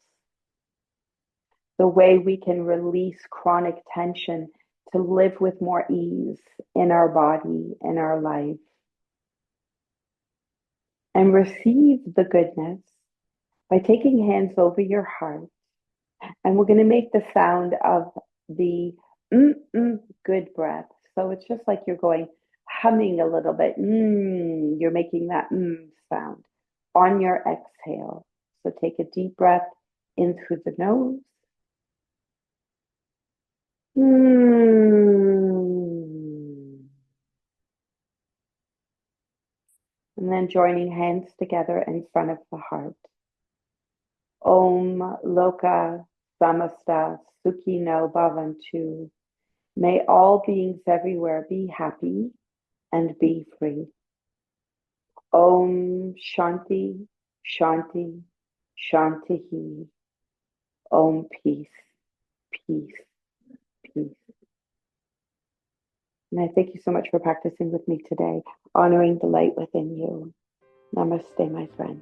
Speaker 1: the way we can release chronic tension to live with more ease in our body, in our life. And receive the goodness by taking hands over your heart. And we're going to make the sound of the good breath. So it's just like you're going humming a little bit. You're making that sound on your exhale. So take a deep breath in through the nose. And then joining hands together in front of the heart. Om Loka Samasta Sukhino Bhavantu. May all beings everywhere be happy and be free. Om Shanti, Shanti, Shantihi. Om peace, peace, peace. And I thank you so much for practicing with me today, honoring the light within you. Namaste, my friend.